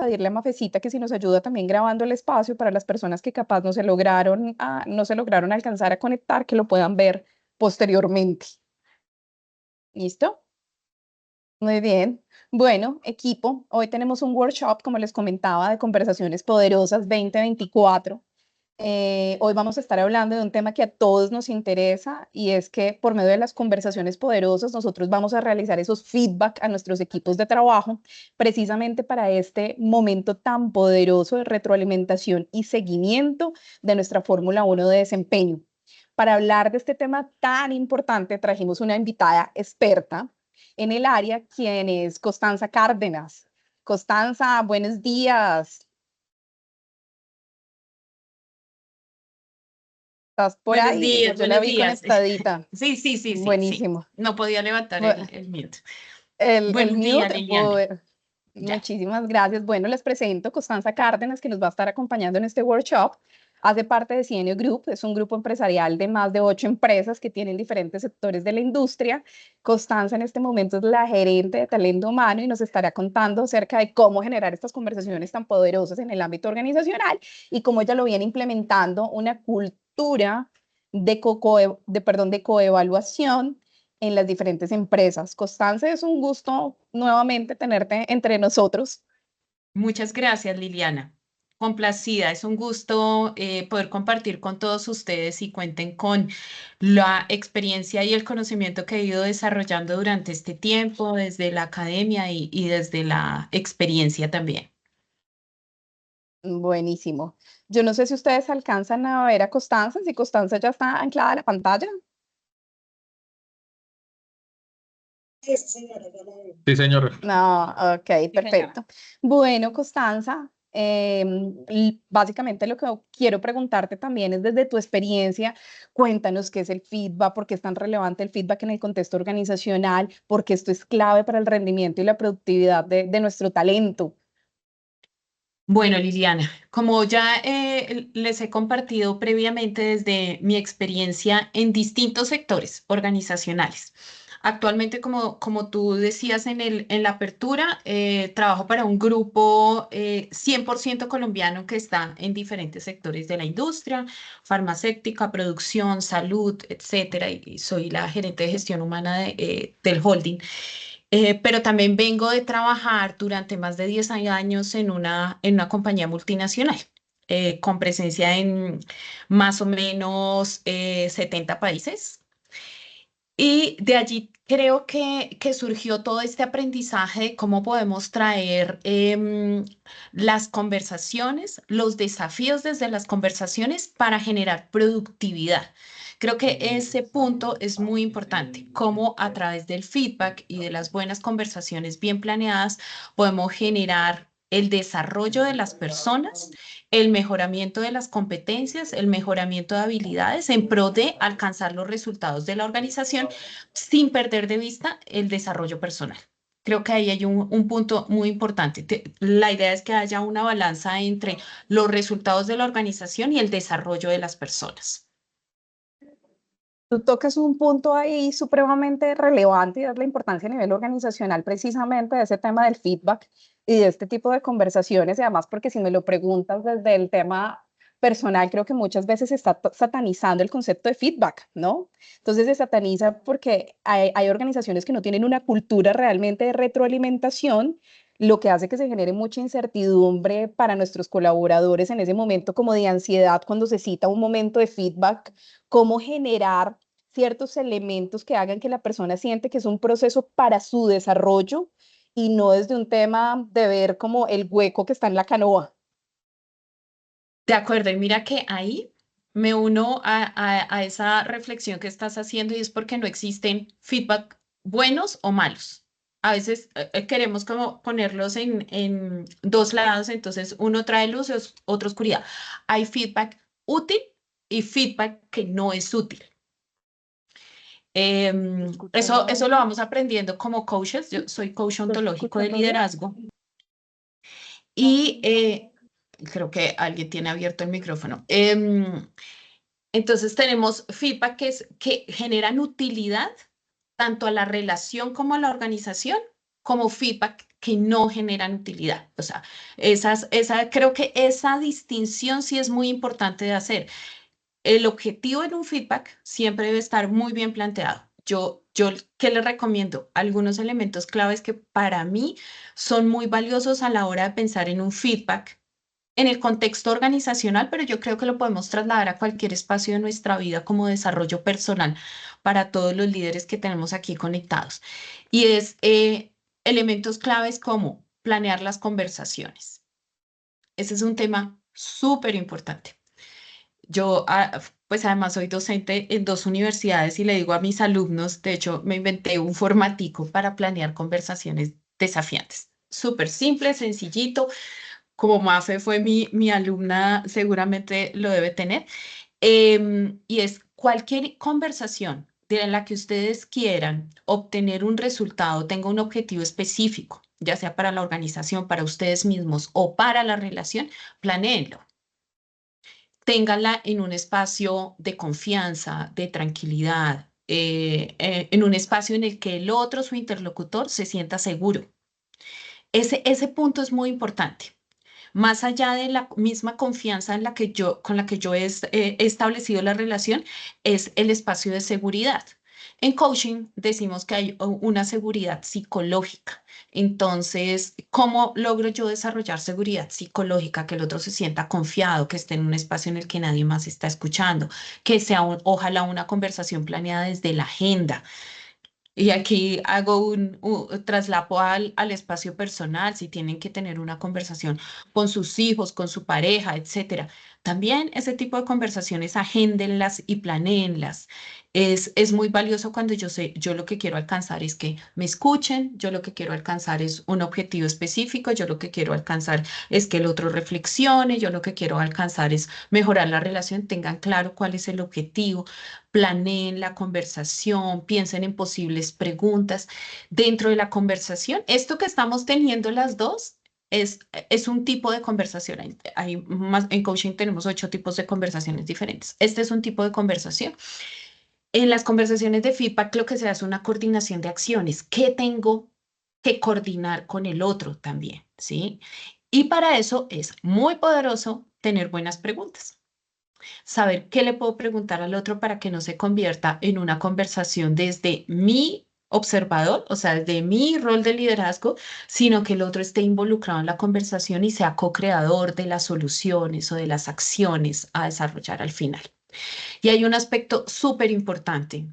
pedirle a Mafecita que si nos ayuda también grabando el espacio para las personas que capaz no se lograron alcanzar a conectar, que lo puedan ver posteriormente. ¿Listo? Muy bien. Bueno, equipo, hoy tenemos un workshop, como les comentaba, de Conversaciones Poderosas 2024. Hoy vamos a estar hablando de un tema que a todos nos interesa y es que por medio de las conversaciones poderosas nosotros vamos a realizar esos feedback a nuestros equipos de trabajo precisamente para este momento tan poderoso de retroalimentación y seguimiento de nuestra Fórmula 1 de desempeño. Para hablar de este tema tan importante trajimos una invitada experta en el área, quien es Constanza Cárdenas. Constanza, buenos días. ¿Estás por Buenos ahí? días, Yo la buenos vi días. conectadita. Sí. Buenísimo. No podía levantar Bu- el mute. El Buenos días, mute, Liliana. Ya. muchísimas gracias. Bueno, les presento Constanza Cárdenas, que nos va a estar acompañando en este workshop. Hace parte de Cienio Group, es un grupo empresarial de más de 8 empresas que tienen diferentes sectores de la industria. Constanza en este momento es la gerente de talento humano y nos estará contando acerca de cómo generar estas conversaciones tan poderosas en el ámbito organizacional y cómo ella lo viene implementando una cultura de coevaluación en las diferentes empresas. Constance, es un gusto nuevamente tenerte entre nosotros. Muchas gracias, Liliana. Complacida, es un gusto poder compartir con todos ustedes y cuenten con la experiencia y el conocimiento que he ido desarrollando durante este tiempo, desde la academia y desde la experiencia también. Buenísimo. Yo no sé si ustedes alcanzan a ver a Constanza, si Constanza ya está anclada a la pantalla. Sí, señor. No, ok, perfecto. Bueno, Constanza, básicamente lo que quiero preguntarte también es desde tu experiencia, cuéntanos qué es el feedback, por qué es tan relevante el feedback en el contexto organizacional, porque esto es clave para el rendimiento y la productividad de nuestro talento. Bueno, Liliana, como ya les he compartido previamente desde mi experiencia en distintos sectores organizacionales. Actualmente, como tú decías en la apertura, trabajo para un grupo 100% colombiano que está en diferentes sectores de la industria, farmacéutica, producción, salud, etcétera, y soy la gerente de gestión humana del holding. Pero también vengo de trabajar durante más de 10 años en una compañía multinacional, con presencia en más o menos 70 países. Y de allí creo que surgió todo este aprendizaje de cómo podemos traer las conversaciones, los desafíos desde las conversaciones para generar productividad. Creo que ese punto es muy importante, cómo a través del feedback y de las buenas conversaciones bien planeadas podemos generar el desarrollo de las personas, el mejoramiento de las competencias, el mejoramiento de habilidades en pro de alcanzar los resultados de la organización sin perder de vista el desarrollo personal. Creo que ahí hay un punto muy importante. La idea es que haya una balanza entre los resultados de la organización y el desarrollo de las personas. Tú tocas un punto ahí supremamente relevante y es la importancia a nivel organizacional precisamente de ese tema del feedback y de este tipo de conversaciones y además porque si me lo preguntas desde el tema personal, creo que muchas veces se está satanizando el concepto de feedback, ¿no? Entonces se sataniza porque hay organizaciones que no tienen una cultura realmente de retroalimentación, lo que hace que se genere mucha incertidumbre para nuestros colaboradores en ese momento como de ansiedad cuando se cita un momento de feedback, cómo generar ciertos elementos que hagan que la persona siente que es un proceso para su desarrollo y no desde un tema de ver como el hueco que está en la canoa. De acuerdo, y mira que ahí me uno a esa reflexión que estás haciendo y es porque no existen feedback buenos o malos. A veces queremos como ponerlos en dos lados, entonces uno trae luz, otro oscuridad. Hay feedback útil y feedback que no es útil. Eso lo vamos aprendiendo como coaches. Yo soy coach ¿Lo estoy ontológico de escuchando bien? liderazgo y creo que alguien tiene abierto el micrófono. Entonces tenemos feedback que generan utilidad tanto a la relación como a la organización, como feedback que no generan utilidad. O sea, creo que esa distinción sí es muy importante de hacer. El objetivo en un feedback siempre debe estar muy bien planteado. ¿Qué les recomiendo? Algunos elementos claves que para mí son muy valiosos a la hora de pensar en un feedback en el contexto organizacional, pero yo creo que lo podemos trasladar a cualquier espacio de nuestra vida como desarrollo personal para todos los líderes que tenemos aquí conectados. Y es elementos claves como planear las conversaciones. Ese es un tema súper importante. Yo, pues además soy docente en dos universidades y le digo a mis alumnos, de hecho, me inventé un formatico para planear conversaciones desafiantes. Súper simple, sencillito. Como Mafe fue mi alumna, seguramente lo debe tener. Y es cualquier conversación de la que ustedes quieran obtener un resultado, tenga un objetivo específico, ya sea para la organización, para ustedes mismos o para la relación, planéenlo. Ténganla en un espacio de confianza, de tranquilidad, en un espacio en el que el otro, su interlocutor, se sienta seguro. Ese punto es muy importante. Más allá de la misma confianza con la que yo he establecido la relación, es el espacio de seguridad. En coaching decimos que hay una seguridad psicológica. Entonces, ¿cómo logro yo desarrollar seguridad psicológica? Que el otro se sienta confiado, que esté en un espacio en el que nadie más está escuchando, que sea ojalá una conversación planeada desde la agenda. Y aquí hago traslapo al espacio personal, si tienen que tener una conversación con sus hijos, con su pareja, etcétera. También ese tipo de conversaciones, agéndenlas y planéenlas. Es muy valioso cuando yo lo que quiero alcanzar es que me escuchen, yo lo que quiero alcanzar es un objetivo específico, yo lo que quiero alcanzar es que el otro reflexione, yo lo que quiero alcanzar es mejorar la relación, tengan claro cuál es el objetivo, planeen la conversación, piensen en posibles preguntas dentro de la conversación. Esto que estamos teniendo las dos es un tipo de conversación. En coaching tenemos 8 tipos de conversaciones diferentes. Este es un tipo de conversación. En las conversaciones de feedback lo que se hace es una coordinación de acciones. ¿Qué tengo que coordinar con el otro también? ¿Sí? Y para eso es muy poderoso tener buenas preguntas, saber qué le puedo preguntar al otro para que no se convierta en una conversación desde mi observador, o sea, desde mi rol de liderazgo, sino que el otro esté involucrado en la conversación y sea co-creador de las soluciones o de las acciones a desarrollar al final. Y hay un aspecto súper importante.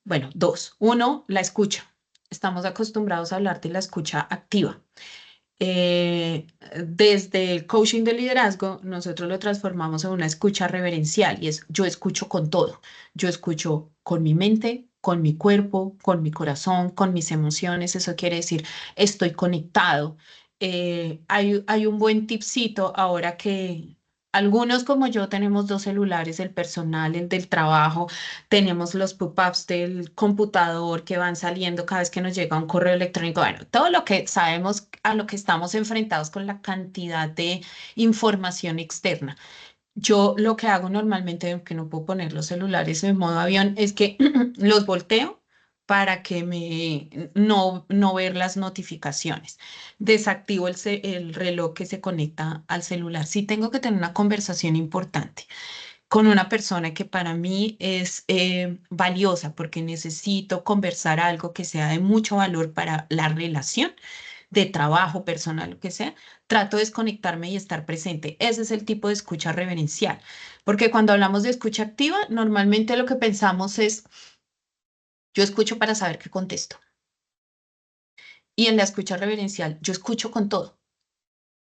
Bueno, dos. Uno, la escucha. Estamos acostumbrados a hablar de la escucha activa. Eh, Desde el coaching de liderazgo, nosotros lo transformamos en una escucha reverencial y es yo escucho con todo. Yo escucho con mi mente, con mi cuerpo, con mi corazón, con mis emociones. Eso quiere decir, estoy conectado. Hay un buen tipcito ahora que algunos como yo tenemos dos celulares, el personal, el del trabajo, tenemos los pop-ups del computador que van saliendo cada vez que nos llega un correo electrónico. Bueno, todo lo que sabemos a lo que estamos enfrentados con la cantidad de información externa. Yo lo que hago normalmente, aunque no puedo poner los celulares en modo avión, es que los volteo para que no ver las notificaciones. Desactivo el reloj que se conecta al celular. Si tengo que tener una conversación importante con una persona que para mí es valiosa porque necesito conversar algo que sea de mucho valor para la relación de trabajo personal, lo que sea, trato de desconectarme y estar presente. Ese es el tipo de escucha reverencial, porque cuando hablamos de escucha activa, normalmente lo que pensamos es, yo escucho para saber qué contesto. Y en la escucha reverencial, yo escucho con todo.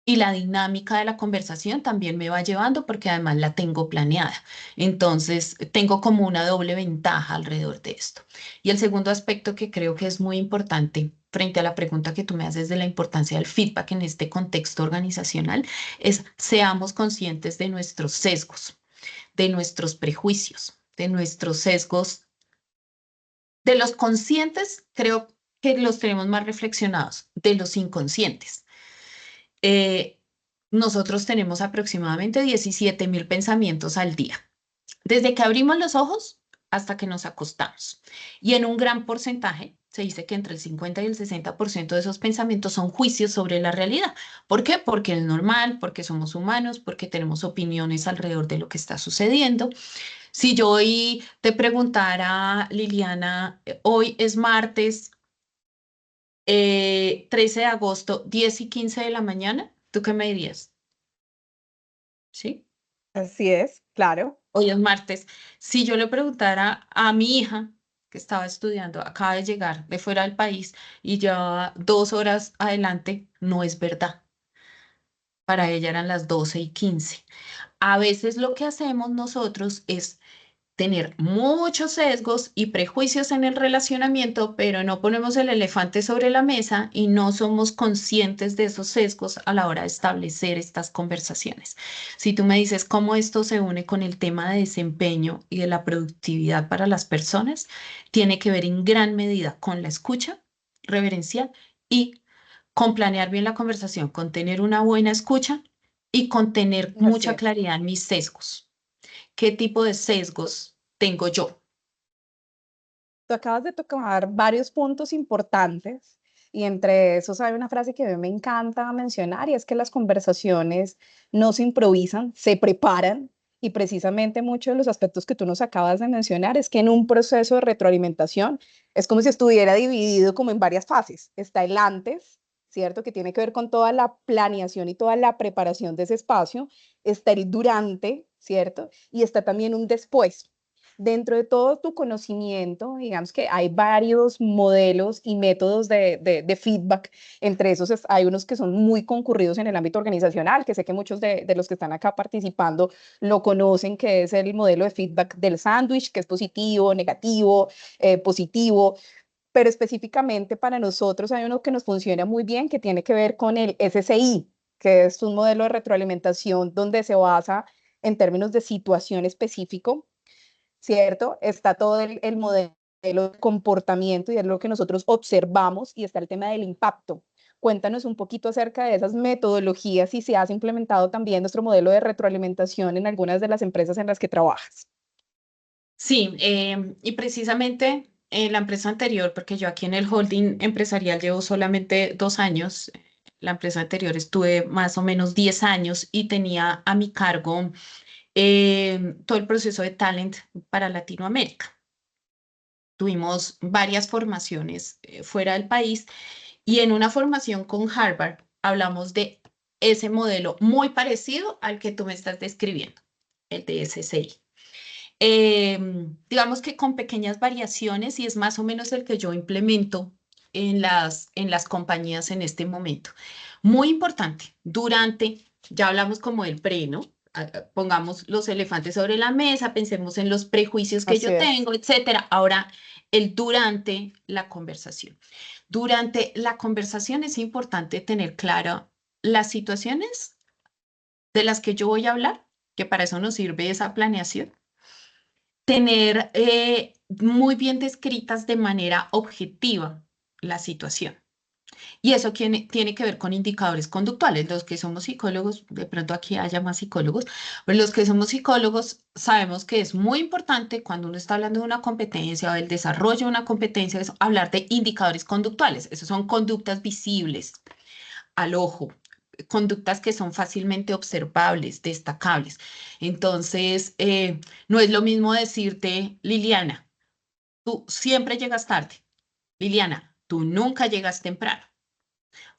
Y la dinámica de la conversación también me va llevando porque además la tengo planeada. Entonces, tengo como una doble ventaja alrededor de esto. Y el segundo aspecto que creo que es muy importante frente a la pregunta que tú me haces de la importancia del feedback en este contexto organizacional es seamos conscientes de nuestros sesgos, de nuestros prejuicios, de nuestros sesgos, de los conscientes, creo que los tenemos más reflexionados, de los inconscientes. eh, Nosotros tenemos aproximadamente 17.000 pensamientos al día, desde que abrimos los ojos hasta que nos acostamos. Y en un gran porcentaje Se dice que entre el 50 y el 60% de esos pensamientos son juicios sobre la realidad. ¿Por qué? Porque es normal, porque somos humanos, porque tenemos opiniones alrededor de lo que está sucediendo. Si yo hoy te preguntara, Liliana, hoy es martes 13 de agosto, 10:15 de la mañana, ¿tú qué me dirías? ¿Sí? Así es, claro. Hoy es martes. Si yo le preguntara a mi hija, que estaba estudiando, acaba de llegar de fuera del país y ya 2 horas adelante, no es verdad. Para ella eran las 12:15. A veces lo que hacemos nosotros es tener muchos sesgos y prejuicios en el relacionamiento, pero no ponemos el elefante sobre la mesa y no somos conscientes de esos sesgos a la hora de establecer estas conversaciones. Si tú me dices cómo esto se une con el tema de desempeño y de la productividad para las personas, tiene que ver en gran medida con la escucha reverencial y con planear bien la conversación, con tener una buena escucha y con tener Así mucha es. claridad en mis sesgos. ¿Qué tipo de sesgos tengo yo? Tú acabas de tocar varios puntos importantes y entre esos hay una frase que a mí me encanta mencionar y es que las conversaciones no se improvisan, se preparan y precisamente muchos de los aspectos que tú nos acabas de mencionar es que en un proceso de retroalimentación es como si estuviera dividido como en varias fases. Está el antes, ¿cierto? Que tiene que ver con toda la planeación y toda la preparación de ese espacio. Está el durante, ¿cierto? Y está también un después. Dentro de todo tu conocimiento, digamos que hay varios modelos y métodos de feedback. Entre esos hay unos que son muy concurridos en el ámbito organizacional, que sé que muchos de los que están acá participando lo conocen, que es el modelo de feedback del sándwich, que es positivo, negativo, positivo. Pero específicamente para nosotros hay uno que nos funciona muy bien, que tiene que ver con el SCI, que es un modelo de retroalimentación donde se basa en términos de situación específico, ¿cierto? Está todo el modelo de comportamiento y es lo que nosotros observamos y está el tema del impacto. Cuéntanos un poquito acerca de esas metodologías y si has implementado también nuestro modelo de retroalimentación en algunas de las empresas en las que trabajas. Sí, y precisamente en la empresa anterior, porque yo aquí en el holding empresarial llevo solamente 2 años, la empresa anterior estuve más o menos 10 años y tenía a mi cargo todo el proceso de talent para Latinoamérica. Tuvimos varias formaciones fuera del país y en una formación con Harvard hablamos de ese modelo muy parecido al que tú me estás describiendo, el de SCI. Digamos que con pequeñas variaciones y es más o menos el que yo implemento en las compañías en este momento. Muy importante, ya hablamos como del pre, ¿no? Pongamos los elefantes sobre la mesa, pensemos en los prejuicios que Así yo es. tengo, etcétera. Ahora, el durante la conversación. Durante la conversación es importante tener claro las situaciones de las que yo voy a hablar, que para eso nos sirve esa planeación, tener muy bien descritas de manera objetiva la situación. Y eso tiene que ver con indicadores conductuales. Los que somos psicólogos, de pronto aquí haya más psicólogos, pero los que somos psicólogos sabemos que es muy importante cuando uno está hablando de una competencia o del desarrollo de una competencia, es hablar de indicadores conductuales. Esas son conductas visibles al ojo, conductas que son fácilmente observables, destacables. Entonces, no es lo mismo decirte, Liliana, tú siempre llegas tarde. Liliana, tú nunca llegas temprano.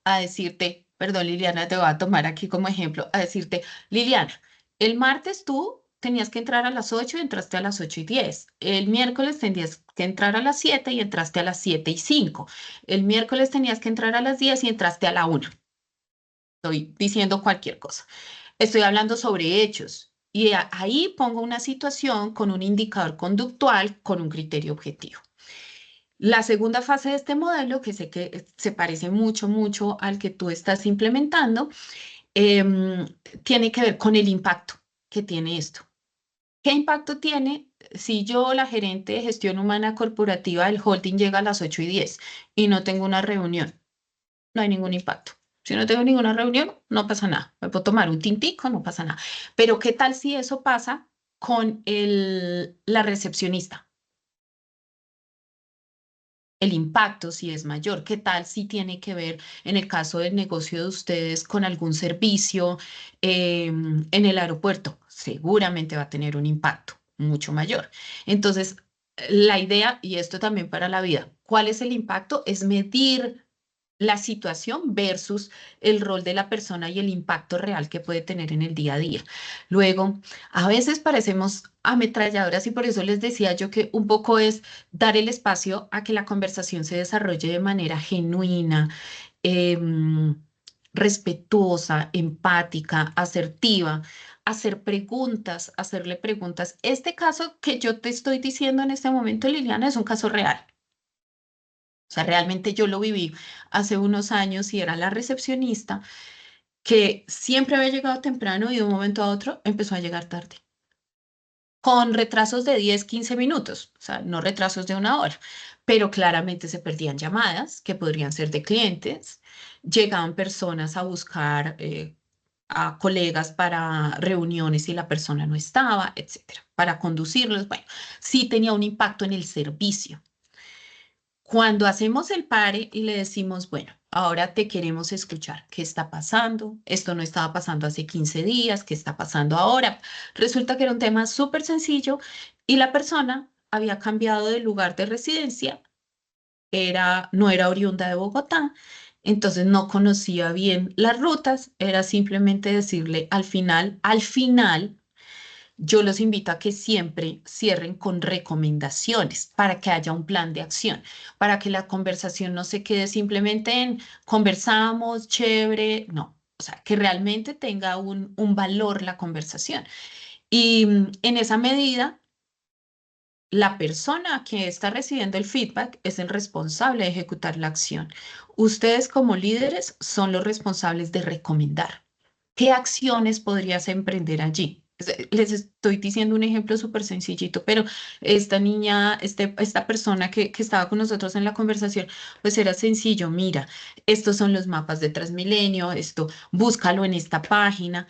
A decirte, perdón, Liliana, te voy a tomar aquí como ejemplo, a decirte, Liliana, el martes tú tenías que entrar a las 8 y entraste a las 8:10. El miércoles tenías que entrar a las 7 y entraste a las 7:05. El miércoles tenías que entrar a las 10 y entraste a la 1. Estoy diciendo cualquier cosa. Estoy hablando sobre hechos y ahí pongo una situación con un indicador conductual, con un criterio objetivo. La segunda fase de este modelo, que sé que se parece mucho, mucho al que tú estás implementando, em, tiene que ver con el impacto que tiene esto. ¿Qué impacto tiene si yo, la gerente de gestión humana corporativa del holding, llega a las 8:10 y no tengo una reunión? No hay ningún impacto. Si no tengo ninguna reunión, no pasa nada. Me puedo tomar un tintico, no pasa nada. Pero ¿qué tal si eso pasa con la recepcionista? el impacto si es mayor. ¿Qué tal si tiene que ver en el caso del negocio de ustedes con algún servicio en el aeropuerto? Seguramente va a tener un impacto mucho mayor. Entonces, la idea, y esto también para la vida, ¿cuál es el impacto? Es medir la situación versus el rol de la persona y el impacto real que puede tener en el día a día. Luego, a veces parecemos ametralladoras y por eso les decía yo que un poco es dar el espacio a que la conversación se desarrolle de manera genuina, em, respetuosa, empática, asertiva, hacer preguntas, hacerle preguntas. Este caso que yo te estoy diciendo en este momento, Liliana, es un caso real. O sea, realmente yo lo viví hace unos años y era la recepcionista que siempre había llegado temprano y de un momento a otro empezó a llegar tarde, con retrasos de 10, 15 minutos, o sea, no retrasos de una hora, pero claramente se perdían llamadas que podrían ser de clientes, llegaban personas a buscar a colegas para reuniones y la persona no estaba, etcétera, para conducirlos, bueno, sí tenía un impacto en el servicio. Cuando hacemos el pare y le decimos, bueno, ahora te queremos escuchar, ¿qué está pasando? Esto no estaba pasando hace 15 días, ¿qué está pasando ahora? Resulta que era un tema súper sencillo y la persona había cambiado de lugar de residencia, no era oriunda de Bogotá, entonces no conocía bien las rutas, era simplemente decirle al final, yo los invito a que siempre cierren con recomendaciones para que haya un plan de acción, para que la conversación no se quede simplemente en conversamos, chévere, no, o sea, que realmente tenga un valor la conversación. Y en esa medida, la persona que está recibiendo el feedback es el responsable de ejecutar la acción. Ustedes como líderes son los responsables de recomendar. ¿Qué acciones podrías emprender allí? Les estoy diciendo un ejemplo súper sencillito, pero esta niña, esta persona que estaba con nosotros en la conversación, pues era sencillo. Mira, estos son los mapas de Transmilenio, esto, búscalo en esta página.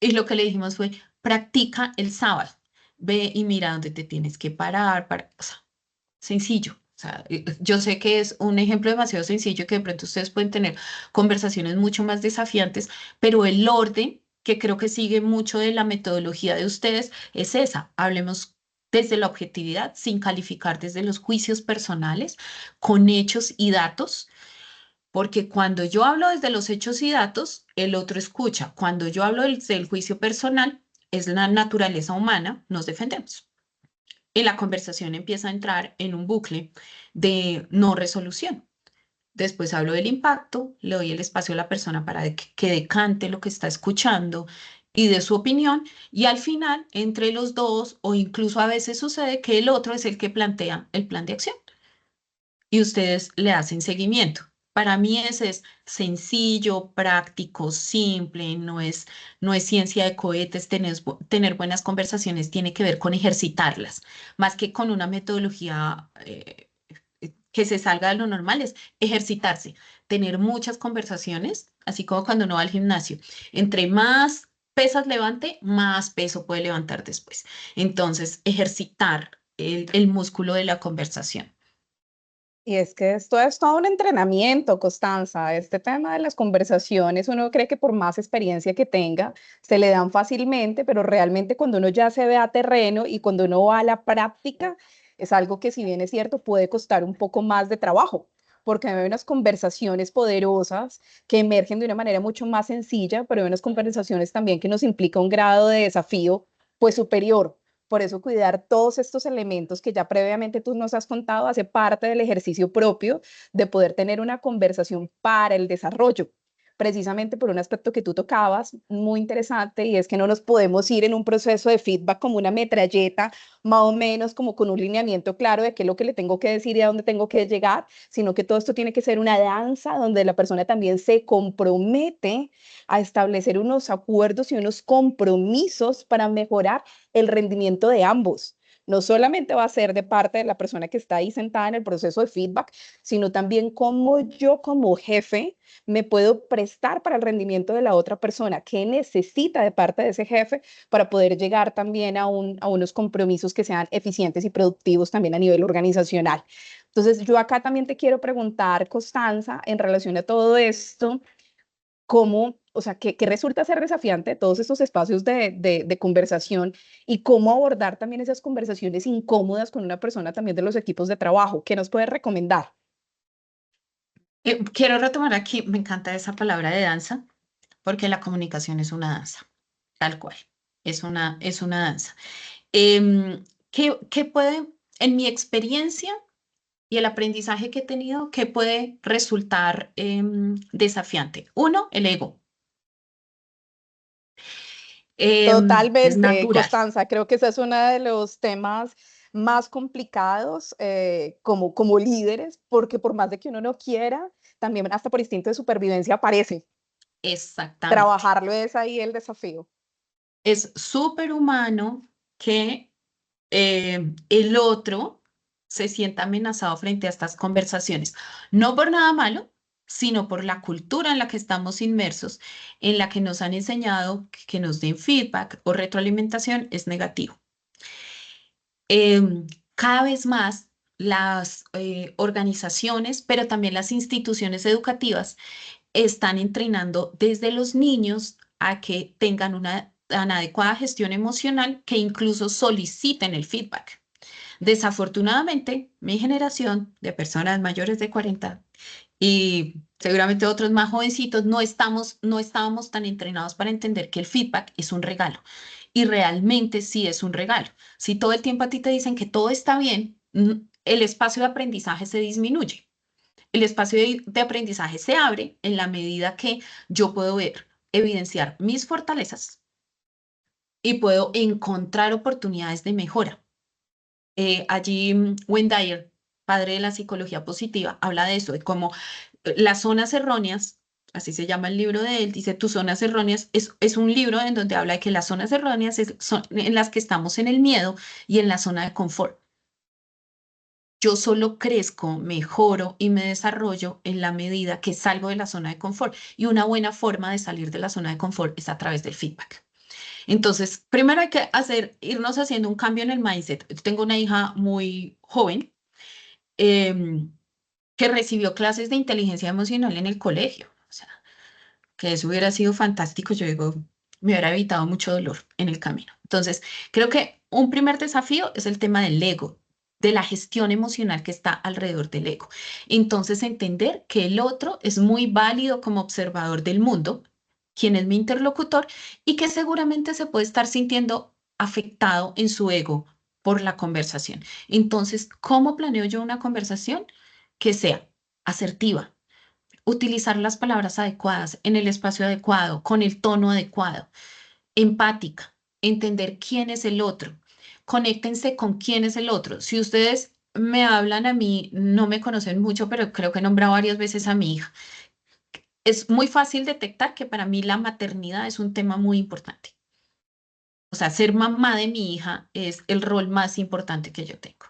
Y lo que le dijimos fue, practica el sábado, ve y mira dónde te tienes que parar, o sea, sencillo. O sea, yo sé que es un ejemplo demasiado sencillo que de pronto ustedes pueden tener conversaciones mucho más desafiantes, pero el orden que creo que sigue mucho de la metodología de ustedes es esa. Hablemos desde la objetividad, sin calificar desde los juicios personales, con hechos y datos, porque cuando yo hablo desde los hechos y datos, el otro escucha. Cuando yo hablo desde el juicio personal, es la naturaleza humana, nos defendemos. Y la conversación empieza a entrar en un bucle de no resolución. Después hablo del impacto, le doy el espacio a la persona para que decante lo que está escuchando y de su opinión, y al final, entre los dos, o incluso a veces sucede que el otro es el que plantea el plan de acción y ustedes le hacen seguimiento. Para mí ese es sencillo, práctico, simple, no es ciencia de cohetes, tener buenas conversaciones tiene que ver con ejercitarlas, más que con una metodología que se salga de lo normal, es ejercitarse, tener muchas conversaciones, así como cuando uno va al gimnasio. Entre más pesas levante, más peso puede levantar después. Entonces, ejercitar el músculo de la conversación. Y es que esto es todo un entrenamiento, Constanza. Este tema de las conversaciones, uno cree que por más experiencia que tenga, se le dan fácilmente, pero realmente cuando uno ya se ve a terreno y cuando uno va a la práctica, es algo que si bien es cierto, puede costar un poco más de trabajo, porque hay unas conversaciones poderosas que emergen de una manera mucho más sencilla, pero hay unas conversaciones también que nos implica un grado de desafío, pues superior. Por eso cuidar todos estos elementos que ya previamente tú nos has contado hace parte del ejercicio propio de poder tener una conversación para el desarrollo, precisamente por un aspecto que tú tocabas muy interesante y es que no nos podemos ir en un proceso de feedback como una metralleta, más o menos como con un lineamiento claro de qué es lo que le tengo que decir y a dónde tengo que llegar, sino que todo esto tiene que ser una danza donde la persona también se compromete a establecer unos acuerdos y unos compromisos para mejorar el rendimiento de ambos. No solamente va a ser de parte de la persona que está ahí sentada en el proceso de feedback, sino también cómo yo como jefe me puedo prestar para el rendimiento de la otra persona, qué necesita de parte de ese jefe para poder llegar también a unos compromisos que sean eficientes y productivos también a nivel organizacional. Entonces, yo acá también te quiero preguntar, Constanza, en relación a todo esto, cómo, o sea, qué resulta ser desafiante todos estos espacios de conversación y cómo abordar también esas conversaciones incómodas con una persona también de los equipos de trabajo. ¿Qué nos puedes recomendar? Quiero retomar aquí, me encanta esa palabra de danza, porque la comunicación es una danza, tal cual, es una danza. ¿Qué puede, en mi experiencia y el aprendizaje que he tenido, qué puede resultar desafiante? Uno, el ego. Es Totalmente, natural. Constanza. Creo que ese es uno de los temas más complicados como líderes, porque por más de que uno no quiera, también hasta por instinto de supervivencia aparece. Exactamente. Trabajarlo es ahí el desafío. Es súper humano que el otro se sienta amenazado frente a estas conversaciones. No por nada malo, sino por la cultura en la que estamos inmersos, en la que nos han enseñado que nos den feedback o retroalimentación es negativo. Cada vez más las organizaciones, pero también las instituciones educativas, están entrenando desde los niños a que tengan una adecuada gestión emocional, que incluso soliciten el feedback. Desafortunadamente, mi generación de personas mayores de 40 y seguramente otros más jovencitos no estábamos tan entrenados para entender que el feedback es un regalo. Y realmente sí es un regalo. Si todo el tiempo a ti te dicen que todo está bien, el espacio de aprendizaje se disminuye. El espacio de aprendizaje se abre en la medida que yo puedo ver, evidenciar mis fortalezas y puedo encontrar oportunidades de mejora. Allí Wendayer, padre de la psicología positiva, habla de eso, de cómo las zonas erróneas, así se llama el libro de él, dice, tus zonas erróneas, es un libro en donde habla de que las zonas erróneas son en las que estamos en el miedo y en la zona de confort. Yo solo crezco, mejoro y me desarrollo en la medida que salgo de la zona de confort. Y una buena forma de salir de la zona de confort es a través del feedback. Entonces, primero hay que irnos haciendo un cambio en el mindset. Yo tengo una hija muy joven em, que recibió clases de inteligencia emocional en el colegio. O sea, que eso hubiera sido fantástico. Yo digo, me hubiera evitado mucho dolor en el camino. Entonces, creo que un primer desafío es el tema del ego, de la gestión emocional que está alrededor del ego. Entonces, entender que el otro es muy válido como observador del mundo, quien es mi interlocutor, y que seguramente se puede estar sintiendo afectado en su ego por la conversación. Entonces, ¿cómo planeo yo una conversación que sea asertiva? Utilizar las palabras adecuadas en el espacio adecuado, con el tono adecuado, empática, entender quién es el otro. Conéctense con quién es el otro. Si ustedes me hablan a mí, no me conocen mucho, pero creo que he nombrado varias veces a mi hija. Es muy fácil detectar que para mí la maternidad es un tema muy importante. O sea, ser mamá de mi hija es el rol más importante que yo tengo.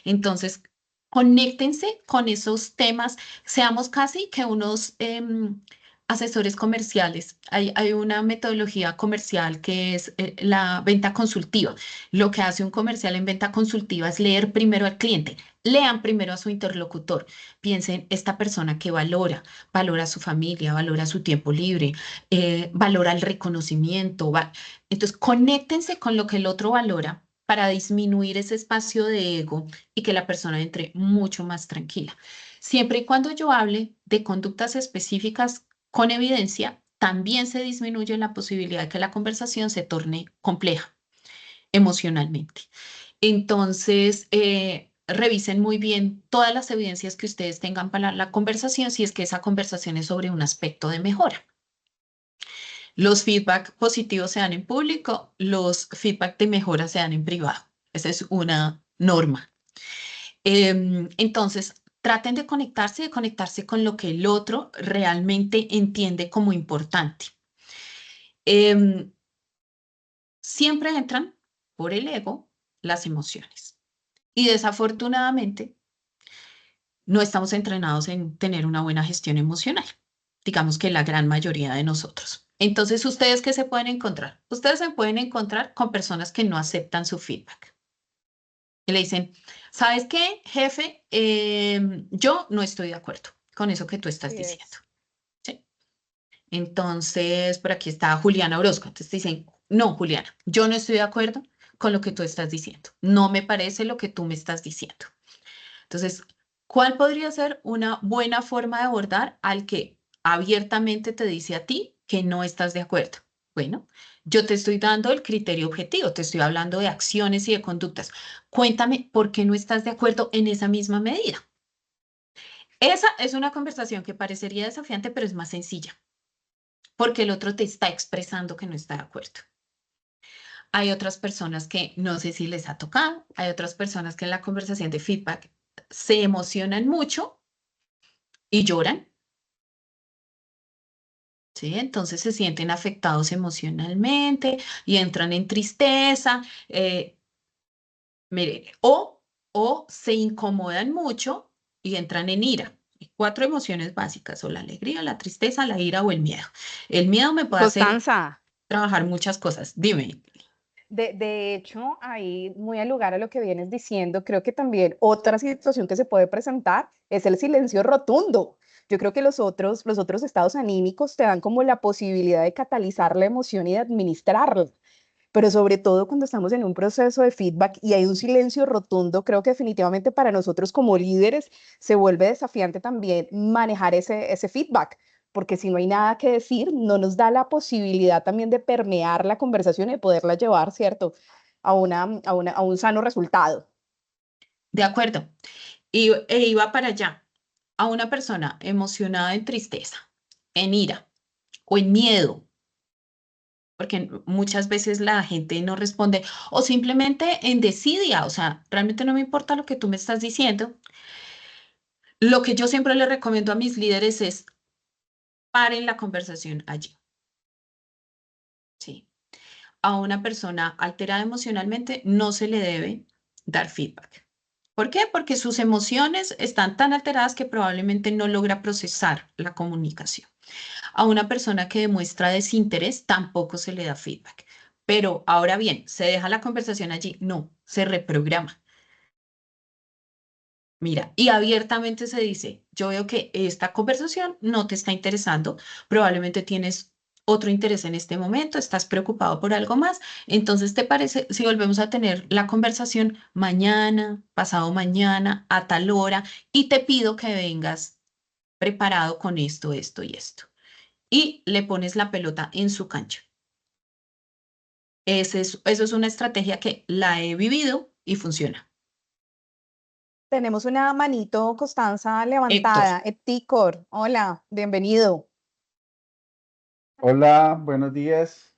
Entonces, conéctense con esos temas, seamos casi que unos asesores comerciales. Hay una metodología comercial que es la venta consultiva. Lo que hace un comercial en venta consultiva es leer primero al cliente. Lean primero a su interlocutor. Piensen, esta persona que valora su familia, valora su tiempo libre, valora el reconocimiento, entonces, conéctense con lo que el otro valora para disminuir ese espacio de ego y que la persona entre mucho más tranquila. Siempre y cuando yo hable de conductas específicas con evidencia, también se disminuye la posibilidad de que la conversación se torne compleja emocionalmente. Entonces, revisen muy bien todas las evidencias que ustedes tengan para la conversación, si es que esa conversación es sobre un aspecto de mejora. Los feedback positivos se dan en público, los feedback de mejora se dan en privado. Esa es una norma. Entonces, traten de conectarse con lo que el otro realmente entiende como importante. Em, Siempre entran por el ego las emociones. Y desafortunadamente, no estamos entrenados en tener una buena gestión emocional. Digamos que la gran mayoría de nosotros. Entonces, ¿ustedes qué se pueden encontrar? Ustedes se pueden encontrar con personas que no aceptan su feedback. Y le dicen, ¿sabes qué, jefe? Yo no estoy de acuerdo con eso que tú estás Sí diciendo. es. ¿Sí? Entonces, por aquí está Juliana Orozco. Entonces te dicen, no, Juliana, yo no estoy de acuerdo con lo que tú estás diciendo. No me parece lo que tú me estás diciendo. Entonces, ¿cuál podría ser una buena forma de abordar al que abiertamente te dice a ti que no estás de acuerdo? Bueno, yo te estoy dando el criterio objetivo, te estoy hablando de acciones y de conductas. Cuéntame por qué no estás de acuerdo en esa misma medida. Esa es una conversación que parecería desafiante, pero es más sencilla, porque el otro te está expresando que no está de acuerdo. Hay otras personas que no sé si les ha tocado, hay otras personas que en la conversación de feedback se emocionan mucho y lloran. ¿Sí? Entonces se sienten afectados emocionalmente y entran en tristeza, mire, o se incomodan mucho y entran en ira. Cuatro emociones básicas, o la alegría, la tristeza, la ira o el miedo. El miedo me puede hacer Constanza, trabajar muchas cosas. Dime. de hecho, ahí muy al lugar a lo que vienes diciendo, creo que también otra situación que se puede presentar es el silencio rotundo. Yo creo que los otros estados anímicos te dan como la posibilidad de catalizar la emoción y de administrarla, pero sobre todo cuando estamos en un proceso de feedback y hay un silencio rotundo, creo que definitivamente para nosotros como líderes se vuelve desafiante también manejar ese feedback, porque si no hay nada que decir, no nos da la posibilidad también de permear la conversación y de poderla llevar, ¿cierto? A un sano resultado. De acuerdo. E iba para allá. A una persona emocionada en tristeza, en ira o en miedo, porque muchas veces la gente no responde, o simplemente en desidia, o sea, realmente no me importa lo que tú me estás diciendo. Lo que yo siempre le recomiendo a mis líderes es paren la conversación allí, ¿sí? A una persona alterada emocionalmente no se le debe dar feedback. ¿Por qué? Porque sus emociones están tan alteradas que probablemente no logra procesar la comunicación. A una persona que demuestra desinterés tampoco se le da feedback. Pero ahora bien, ¿se deja la conversación allí? No, se reprograma. Mira, y abiertamente se dice, yo veo que esta conversación no te está interesando, probablemente tienes otro interés en este momento, estás preocupado por algo más, entonces ¿te parece si volvemos a tener la conversación mañana, pasado mañana, a tal hora, y te pido que vengas preparado con esto, esto y esto? Y le pones la pelota en su cancha. Eso es una estrategia que la he vivido y funciona. Tenemos una manito, Constanza, Héctor, levantada. Epticor, hola, bienvenido. Hola, buenos días.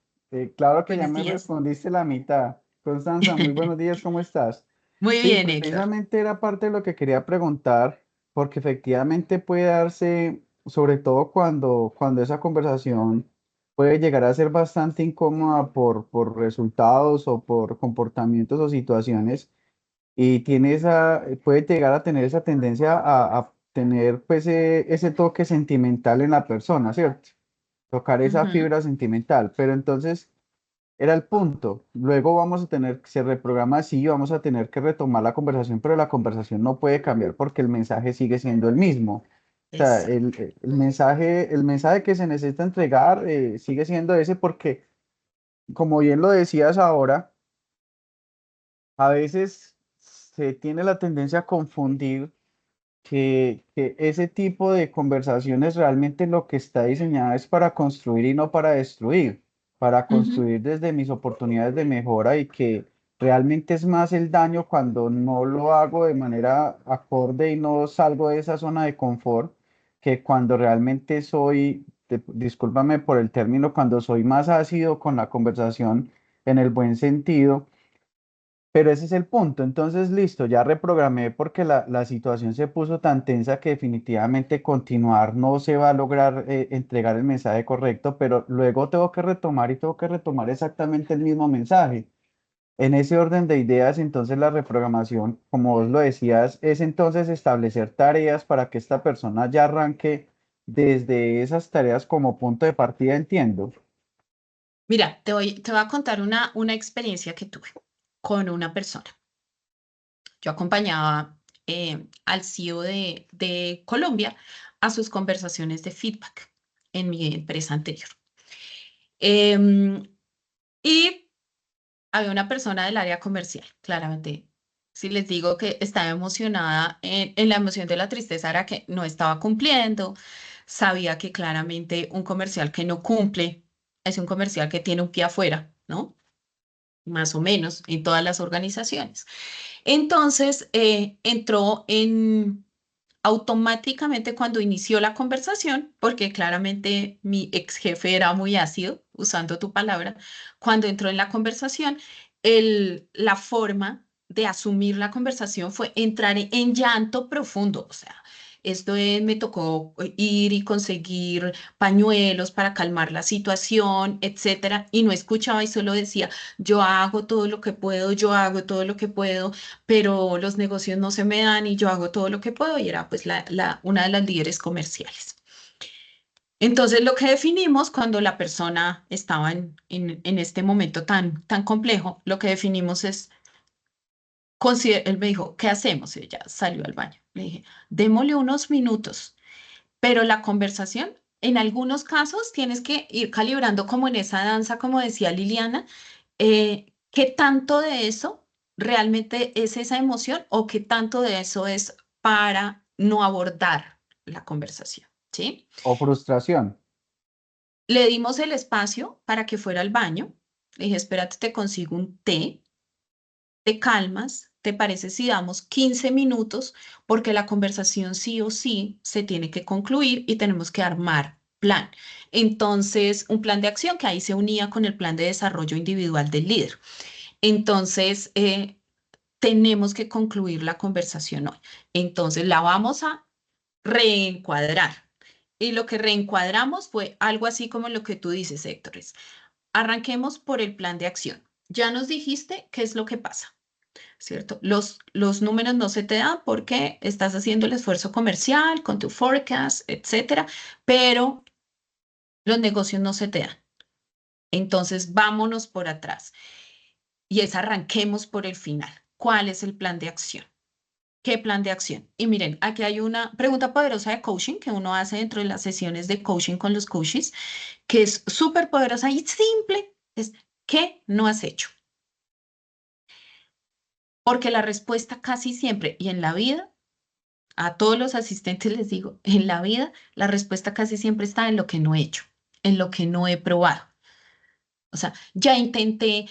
Claro que ya buenos me días. respondiste la mitad. Constanza, muy buenos días, ¿cómo estás? Muy Sí, bien, Héctor. precisamente era parte de lo que quería preguntar, porque efectivamente puede darse, sobre todo cuando esa conversación puede llegar a ser bastante incómoda por resultados o por comportamientos o situaciones, y puede llegar a tener esa tendencia a tener pues ese toque sentimental en la persona, ¿cierto? Tocar esa Ujú. fibra sentimental, pero entonces era el punto. Luego se reprograma así, vamos a tener que retomar la conversación, pero la conversación no puede cambiar porque el mensaje sigue siendo el mismo. O sea, Exacto. el mensaje que se necesita entregar sigue siendo ese porque, como bien lo decías ahora, a veces se tiene la tendencia a confundir que ese tipo de conversaciones realmente lo que está diseñada es para construir y no para destruir, para Ujú. construir desde mis oportunidades de mejora y que realmente es más el daño cuando no lo hago de manera acorde y no salgo de esa zona de confort, que cuando realmente discúlpame por el término, cuando soy más ácido con la conversación en el buen sentido, pero ese es el punto. Entonces, listo, ya reprogramé porque la situación se puso tan tensa que definitivamente continuar no se va a lograr entregar el mensaje correcto, pero luego tengo que retomar y tengo que retomar exactamente el mismo mensaje. En ese orden de ideas, entonces la reprogramación, como vos lo decías, es entonces establecer tareas para que esta persona ya arranque desde esas tareas como punto de partida, entiendo. Mira, te voy a contar una experiencia que tuve con una persona. Yo acompañaba al CEO de Colombia a sus conversaciones de feedback en mi empresa anterior. Y había una persona del área comercial, claramente. Si les digo que estaba emocionada en la emoción de la tristeza, era que no estaba cumpliendo. Sabía que claramente un comercial que no cumple es un comercial que tiene un pie afuera, ¿no? Más o menos en todas las organizaciones. Entonces, entró en automáticamente cuando inició la conversación, porque claramente mi ex jefe era muy ácido, usando tu palabra, cuando entró en la conversación, la forma de asumir la conversación fue entrar en llanto profundo, o sea, me tocó ir y conseguir pañuelos para calmar la situación, etcétera, y no escuchaba y solo decía, yo hago todo lo que puedo, yo hago todo lo que puedo, pero los negocios no se me dan y yo hago todo lo que puedo y era pues una de las líderes comerciales. Entonces lo que definimos cuando la persona estaba en este momento tan complejo, lo que definimos es, él me dijo, ¿qué hacemos? Y ella salió al baño. Le dije, démosle unos minutos, pero la conversación, en algunos casos tienes que ir calibrando como en esa danza, como decía Liliana, ¿qué tanto de eso realmente es esa emoción o qué tanto de eso es para no abordar la conversación? ¿Sí? O frustración. Le dimos el espacio para que fuera al baño. Le dije, espérate, te consigo un té, te calmas. ¿Te parece si damos 15 minutos? Porque la conversación sí o sí se tiene que concluir y tenemos que armar plan. Entonces, un plan de acción que ahí se unía con el plan de desarrollo individual del líder. Entonces, tenemos que concluir la conversación hoy. Entonces, la vamos a reencuadrar. Y lo que reencuadramos fue algo así como lo que tú dices, Héctor. Arranquemos por el plan de acción. Ya nos dijiste qué es lo que pasa, ¿cierto? Los números no se te dan porque estás haciendo el esfuerzo comercial con tu forecast, etcétera, pero los negocios no se te dan. Entonces, vámonos por atrás y arranquemos por el final. ¿Cuál es el plan de acción? ¿Qué plan de acción? Y miren, aquí hay una pregunta poderosa de coaching que uno hace dentro de las sesiones de coaching con los coaches, que es súper poderosa y simple. Es, ¿qué no has hecho? Porque la respuesta casi siempre, y en la vida, a todos los asistentes les digo, en la vida, la respuesta casi siempre está en lo que no he hecho, en lo que no he probado. O sea, ya intenté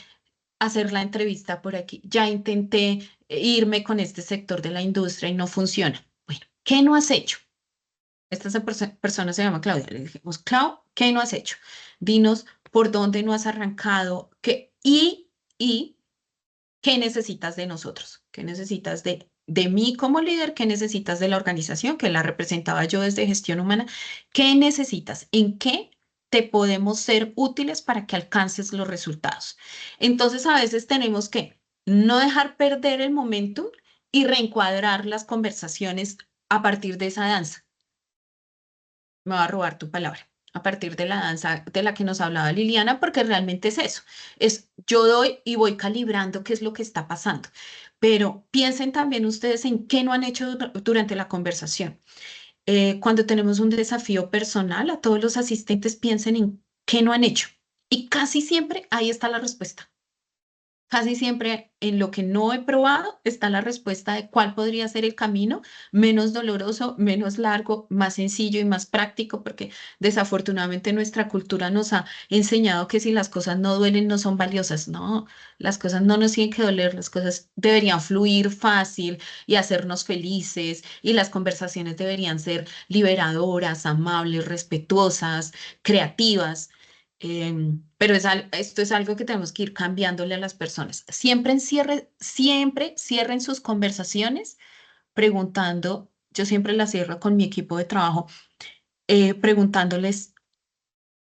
hacer la entrevista por aquí, ya intenté irme con este sector de la industria y no funciona. Bueno, ¿qué no has hecho? Persona se llama Claudia. Le dijimos, Clau, ¿qué no has hecho? Dinos por dónde no has arrancado, y qué necesitas de nosotros, qué necesitas de mí como líder, qué necesitas de la organización, que la representaba yo desde gestión humana, qué necesitas, en qué te podemos ser útiles para que alcances los resultados. Entonces, a veces tenemos que no dejar perder el momentum y reencuadrar las conversaciones a partir de esa danza. Me va a robar tu palabra, a partir de la danza de la que nos hablaba Liliana, porque realmente es eso, es yo doy y voy calibrando qué es lo que está pasando, pero piensen también ustedes en qué no han hecho durante la conversación. Cuando tenemos un desafío personal, a todos los asistentes piensen en qué no han hecho y casi siempre ahí está la respuesta. Casi siempre en lo que no he probado está la respuesta de cuál podría ser el camino menos doloroso, menos largo, más sencillo y más práctico, porque desafortunadamente nuestra cultura nos ha enseñado que si las cosas no duelen no son valiosas. No, las cosas no nos tienen que doler, las cosas deberían fluir fácil y hacernos felices y las conversaciones deberían ser liberadoras, amables, respetuosas, creativas. Pero esto es algo que tenemos que ir cambiándole a las personas. Siempre cierren sus conversaciones preguntando, yo siempre las cierro con mi equipo de trabajo, preguntándoles,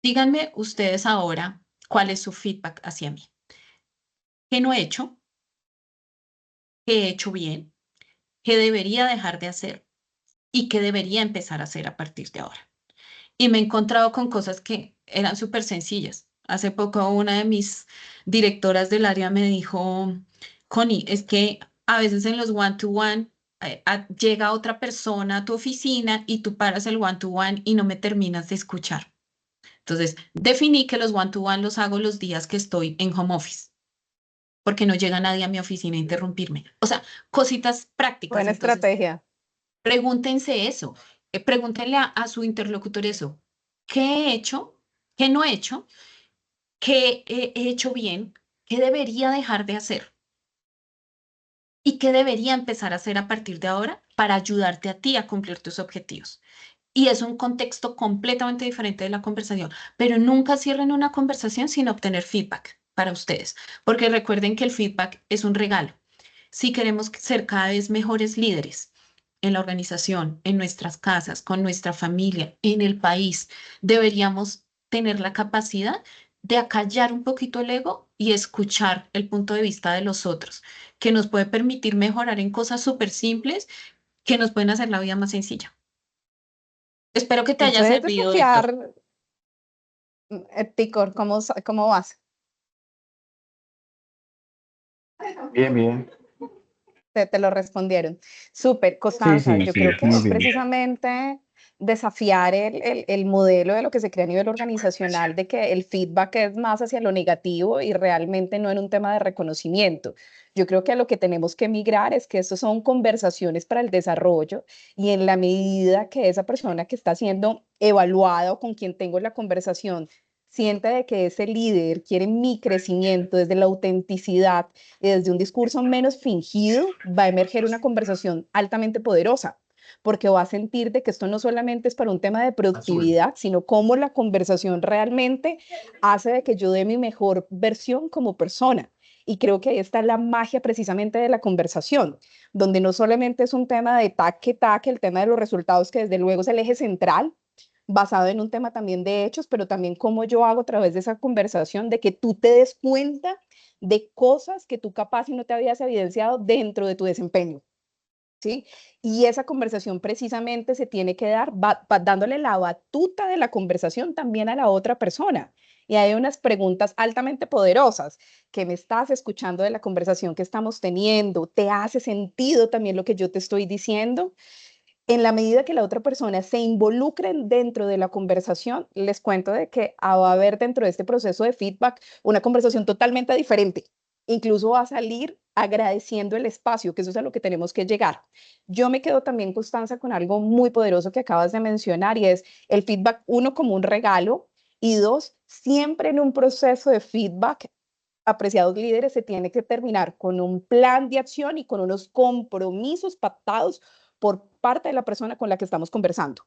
díganme ustedes ahora cuál es su feedback hacia mí. ¿Qué no he hecho? ¿Qué he hecho bien? ¿Qué debería dejar de hacer? ¿Y qué debería empezar a hacer a partir de ahora? Y me he encontrado con cosas que eran súper sencillas. Hace poco una de mis directoras del área me dijo, Connie, es que A veces en los one-to-one llega otra persona a tu oficina y tú paras el one-to-one y no me terminas de escuchar. Entonces, definí que los one-to-one los hago los días que estoy en home office, porque no llega nadie a mi oficina a interrumpirme. O sea, cositas prácticas. Buena Entonces, estrategia. pregúntense eso. Pregúntenle a su interlocutor eso. ¿Qué he hecho? ¿Qué no he hecho? ¿Qué he hecho bien? ¿Qué debería dejar de hacer? ¿Y qué debería empezar a hacer a partir de ahora para ayudarte a ti a cumplir tus objetivos? Y es un contexto completamente diferente de la conversación, pero nunca cierren una conversación sin obtener feedback para ustedes, porque recuerden que el feedback es un regalo. Si queremos ser cada vez mejores líderes en la organización, en nuestras casas, con nuestra familia, en el país, deberíamos tener la capacidad de acallar un poquito el ego y escuchar el punto de vista de los otros, que nos puede permitir mejorar en cosas súper simples que nos pueden hacer la vida más sencilla. Espero que te Y haya puedes servido, Héctor. desafiar, Ticor, ¿cómo vas? Bien, bien. Te lo respondieron. Súper, Sí, Constanza, sí, yo sí, creo que muy es bien. precisamente desafiar el modelo de lo que se crea a nivel organizacional, de que el feedback es más hacia lo negativo y realmente no en un tema de reconocimiento. Yo creo que a lo que tenemos que migrar es que estos son conversaciones para el desarrollo y en la medida que esa persona que está siendo evaluada o con quien tengo la conversación siente de que ese líder quiere mi crecimiento desde la autenticidad y desde un discurso menos fingido, va a emerger una conversación altamente poderosa, porque va a sentir de que esto no solamente es para un tema de productividad, sino cómo la conversación realmente hace de que yo dé mi mejor versión como persona. Y creo que ahí está la magia precisamente de la conversación, donde no solamente es un tema de taque, el tema de los resultados, que desde luego es el eje central, basado en un tema también de hechos, pero también cómo yo hago a través de esa conversación de que tú te des cuenta de cosas que tú capaz y no te habías evidenciado dentro de tu desempeño, ¿sí? Y esa conversación precisamente se tiene que dar dándole la batuta de la conversación también a la otra persona. Y hay unas preguntas altamente poderosas que me estás escuchando de la conversación que estamos teniendo. ¿Te hace sentido también lo que yo te estoy diciendo? En la medida que la otra persona se involucre dentro de la conversación, les cuento de que va a haber dentro de este proceso de feedback una conversación totalmente diferente. Incluso va a salir agradeciendo el espacio, que eso es a lo que tenemos que llegar. Yo me quedo también, Constanza, con algo muy poderoso que acabas de mencionar y es el feedback, uno, como un regalo y dos, siempre en un proceso de feedback, apreciados líderes, se tiene que terminar con un plan de acción y con unos compromisos pactados por parte de la persona con la que estamos conversando.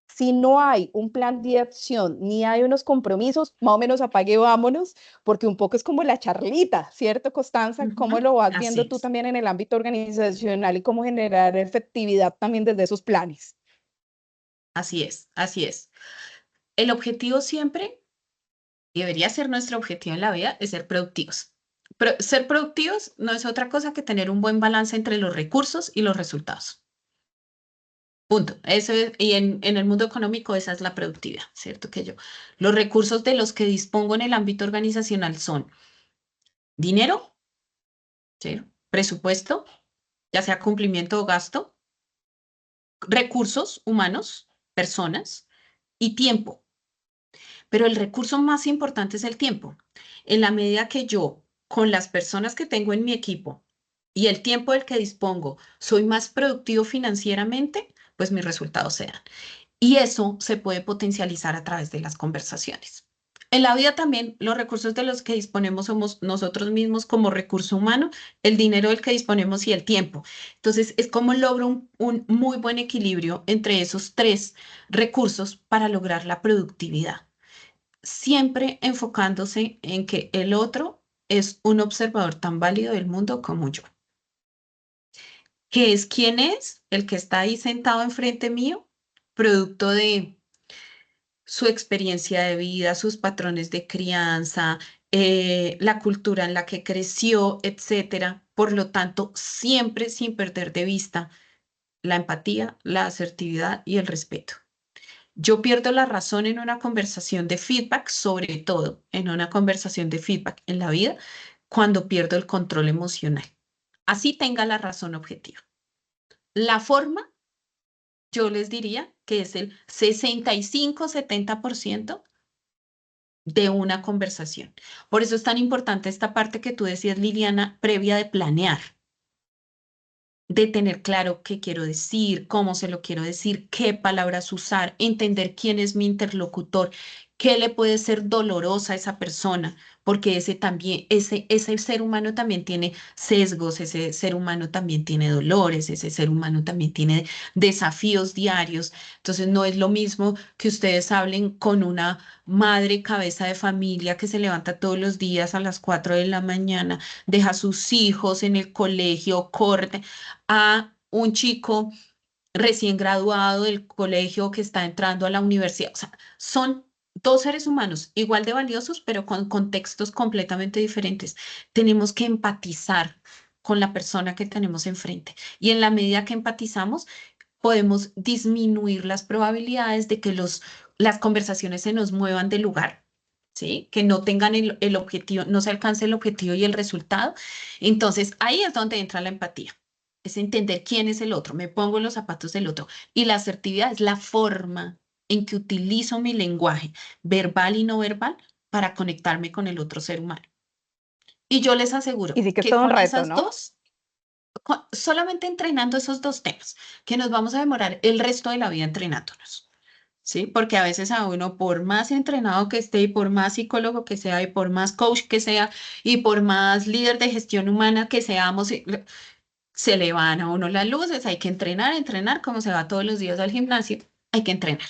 Si no hay un plan de acción ni hay unos compromisos, más o menos apague vámonos, porque un poco es como la charlita, ¿cierto, Constanza? ¿Cómo Ujú. lo vas Así viendo tú es, también en el ámbito organizacional y cómo generar efectividad también desde esos planes? así es, así es. El objetivo siempre, y debería ser nuestro objetivo en la vida, es ser productivos. Pero ser productivos no es otra cosa que tener un buen balance entre los recursos y los resultados. Punto. Eso es, y en el mundo económico esa es la productividad, ¿cierto? Que yo, los recursos de los que dispongo en el ámbito organizacional son dinero, ¿sí? Presupuesto, ya sea cumplimiento o gasto, recursos humanos, personas y tiempo. Pero el recurso más importante es el tiempo. En la medida que yo, con las personas que tengo en mi equipo y el tiempo del que dispongo, soy más productivo financieramente, pues mis resultados se dan. Y eso se puede potencializar a través de las conversaciones. En la vida también, los recursos de los que disponemos somos nosotros mismos como recurso humano, el dinero del que disponemos y el tiempo. Entonces, es como logro un muy buen equilibrio entre esos tres recursos para lograr la productividad, siempre enfocándose en que el otro es un observador tan válido del mundo como yo, que es quien es el que está ahí sentado enfrente mío, producto de su experiencia de vida, sus patrones de crianza, la cultura en la que creció, etcétera. Por lo tanto, siempre sin perder de vista la empatía, la asertividad y el respeto. Yo pierdo la razón en una conversación de feedback, sobre todo en una conversación de feedback en la vida, cuando pierdo el control emocional. así tenga la razón objetiva. La forma, yo les diría que es el 65-70% de una conversación. Por eso es tan importante esta parte que tú decías, Liliana, previa de planear, de tener claro qué quiero decir, cómo se lo quiero decir, qué palabras usar, entender quién es mi interlocutor, qué le puede ser dolorosa a esa persona, porque ese ser humano también tiene sesgos, ese ser humano también tiene dolores, ese ser humano también tiene desafíos diarios. Entonces no es lo mismo que ustedes hablen con una madre cabeza de familia que se levanta todos los días a las 4 de la mañana, deja a sus hijos en el colegio, corre a un chico recién graduado del colegio que está entrando a la universidad. O sea, son dos seres humanos igual de valiosos, pero con contextos completamente diferentes. Tenemos que empatizar con la persona que tenemos enfrente. Y en la medida que empatizamos, podemos disminuir las probabilidades de que las conversaciones se nos muevan de lugar. ¿Sí? Que no tengan el objetivo, no se alcance el objetivo y el resultado. Entonces, ahí es donde entra la empatía. Es entender quién es el otro, me pongo en los zapatos del otro. Y la asertividad es la forma en que utilizo mi lenguaje verbal y no verbal para conectarme con el otro ser humano. Y yo les aseguro Y sí que es que todo un con reto, esas ¿no? dos, solamente entrenando esos dos temas, que nos vamos a demorar el resto de la vida entrenándonos. ¿Sí? Porque a veces a uno, por más entrenado que esté y por más psicólogo que sea y por más coach que sea y por más líder de gestión humana que seamos, se le van a uno las luces, hay que entrenar, entrenar, como se va todos los días al gimnasio, hay que entrenar.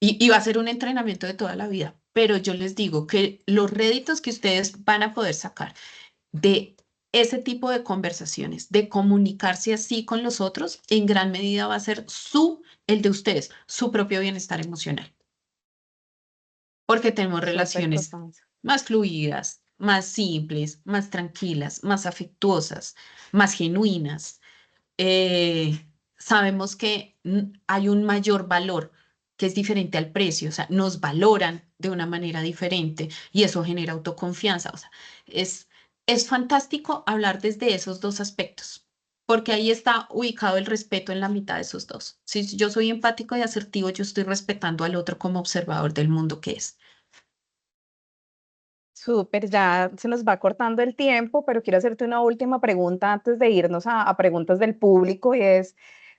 Y va a ser un entrenamiento de toda la vida. Pero yo les digo que los réditos que ustedes van a poder sacar de ese tipo de conversaciones, de comunicarse así con los otros, en gran medida va a ser el de ustedes, su propio bienestar emocional. Porque tenemos Súper, relaciones Constanza. más fluidas, más simples, más tranquilas, más afectuosas, más genuinas. Sabemos que hay un mayor valor que es diferente al precio, o sea, nos valoran de una manera diferente y eso genera autoconfianza. O sea, es fantástico hablar desde esos dos aspectos, porque ahí está ubicado el respeto en la mitad de esos dos. Si yo soy empático y asertivo, yo estoy respetando al otro como observador del mundo que es. Súper, ya se nos va cortando el tiempo, pero quiero hacerte una última pregunta antes de irnos a preguntas del público y es,